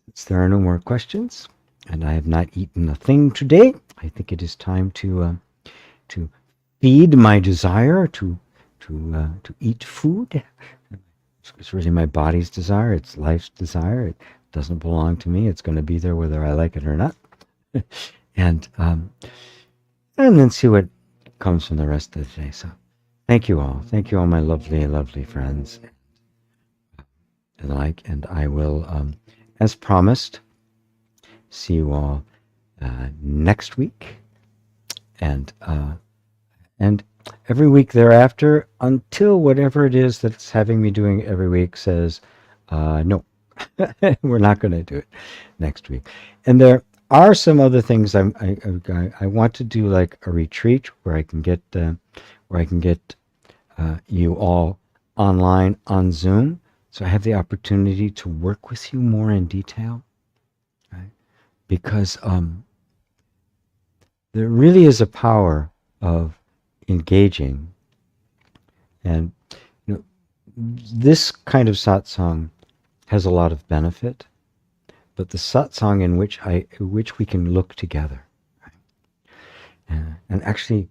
Since there are no more questions, and I have not eaten a thing today, I think it is time to feed my desire to eat food. It's really my body's desire. It's life's desire. It doesn't belong to me. It's going to be there whether I like it or not. and then see what comes from the rest of the day. So thank you all. Thank you all, my lovely, lovely friends. And I will, as promised, see you all next week. And every week thereafter, until whatever it is that's having me doing every week says, no, we're not going to do it next week. And there are some other things I want to do, like a retreat where I can get you all online on Zoom, so I have the opportunity to work with you more in detail, right? Because there really is a power of engaging, and this kind of satsang has a lot of benefit, but the satsang in which we can look together, right? And actually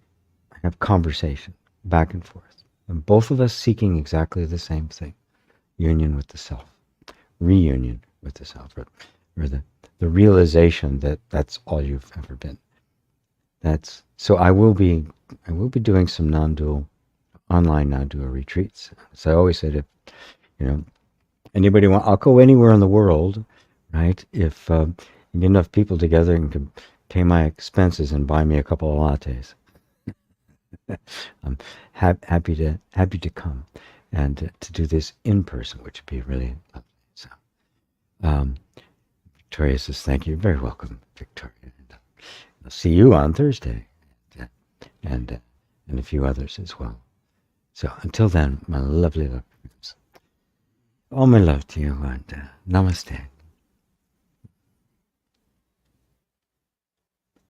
have conversation back and forth, and both of us seeking exactly the same thing: union with the self, reunion with the self, or the realization that that's all you've ever been. So I will be doing some online non-dual retreats. So I always said, if anybody I'll go anywhere in the world, right? If you get enough people together and can pay my expenses and buy me a couple of lattes, I'm happy to come and to do this in person, which would be really lovely. So, Victoria says thank you. Very welcome, Victoria. I'll see you on Thursday, and a few others as well. So until then, my lovely friends, all my love to you, and namaste.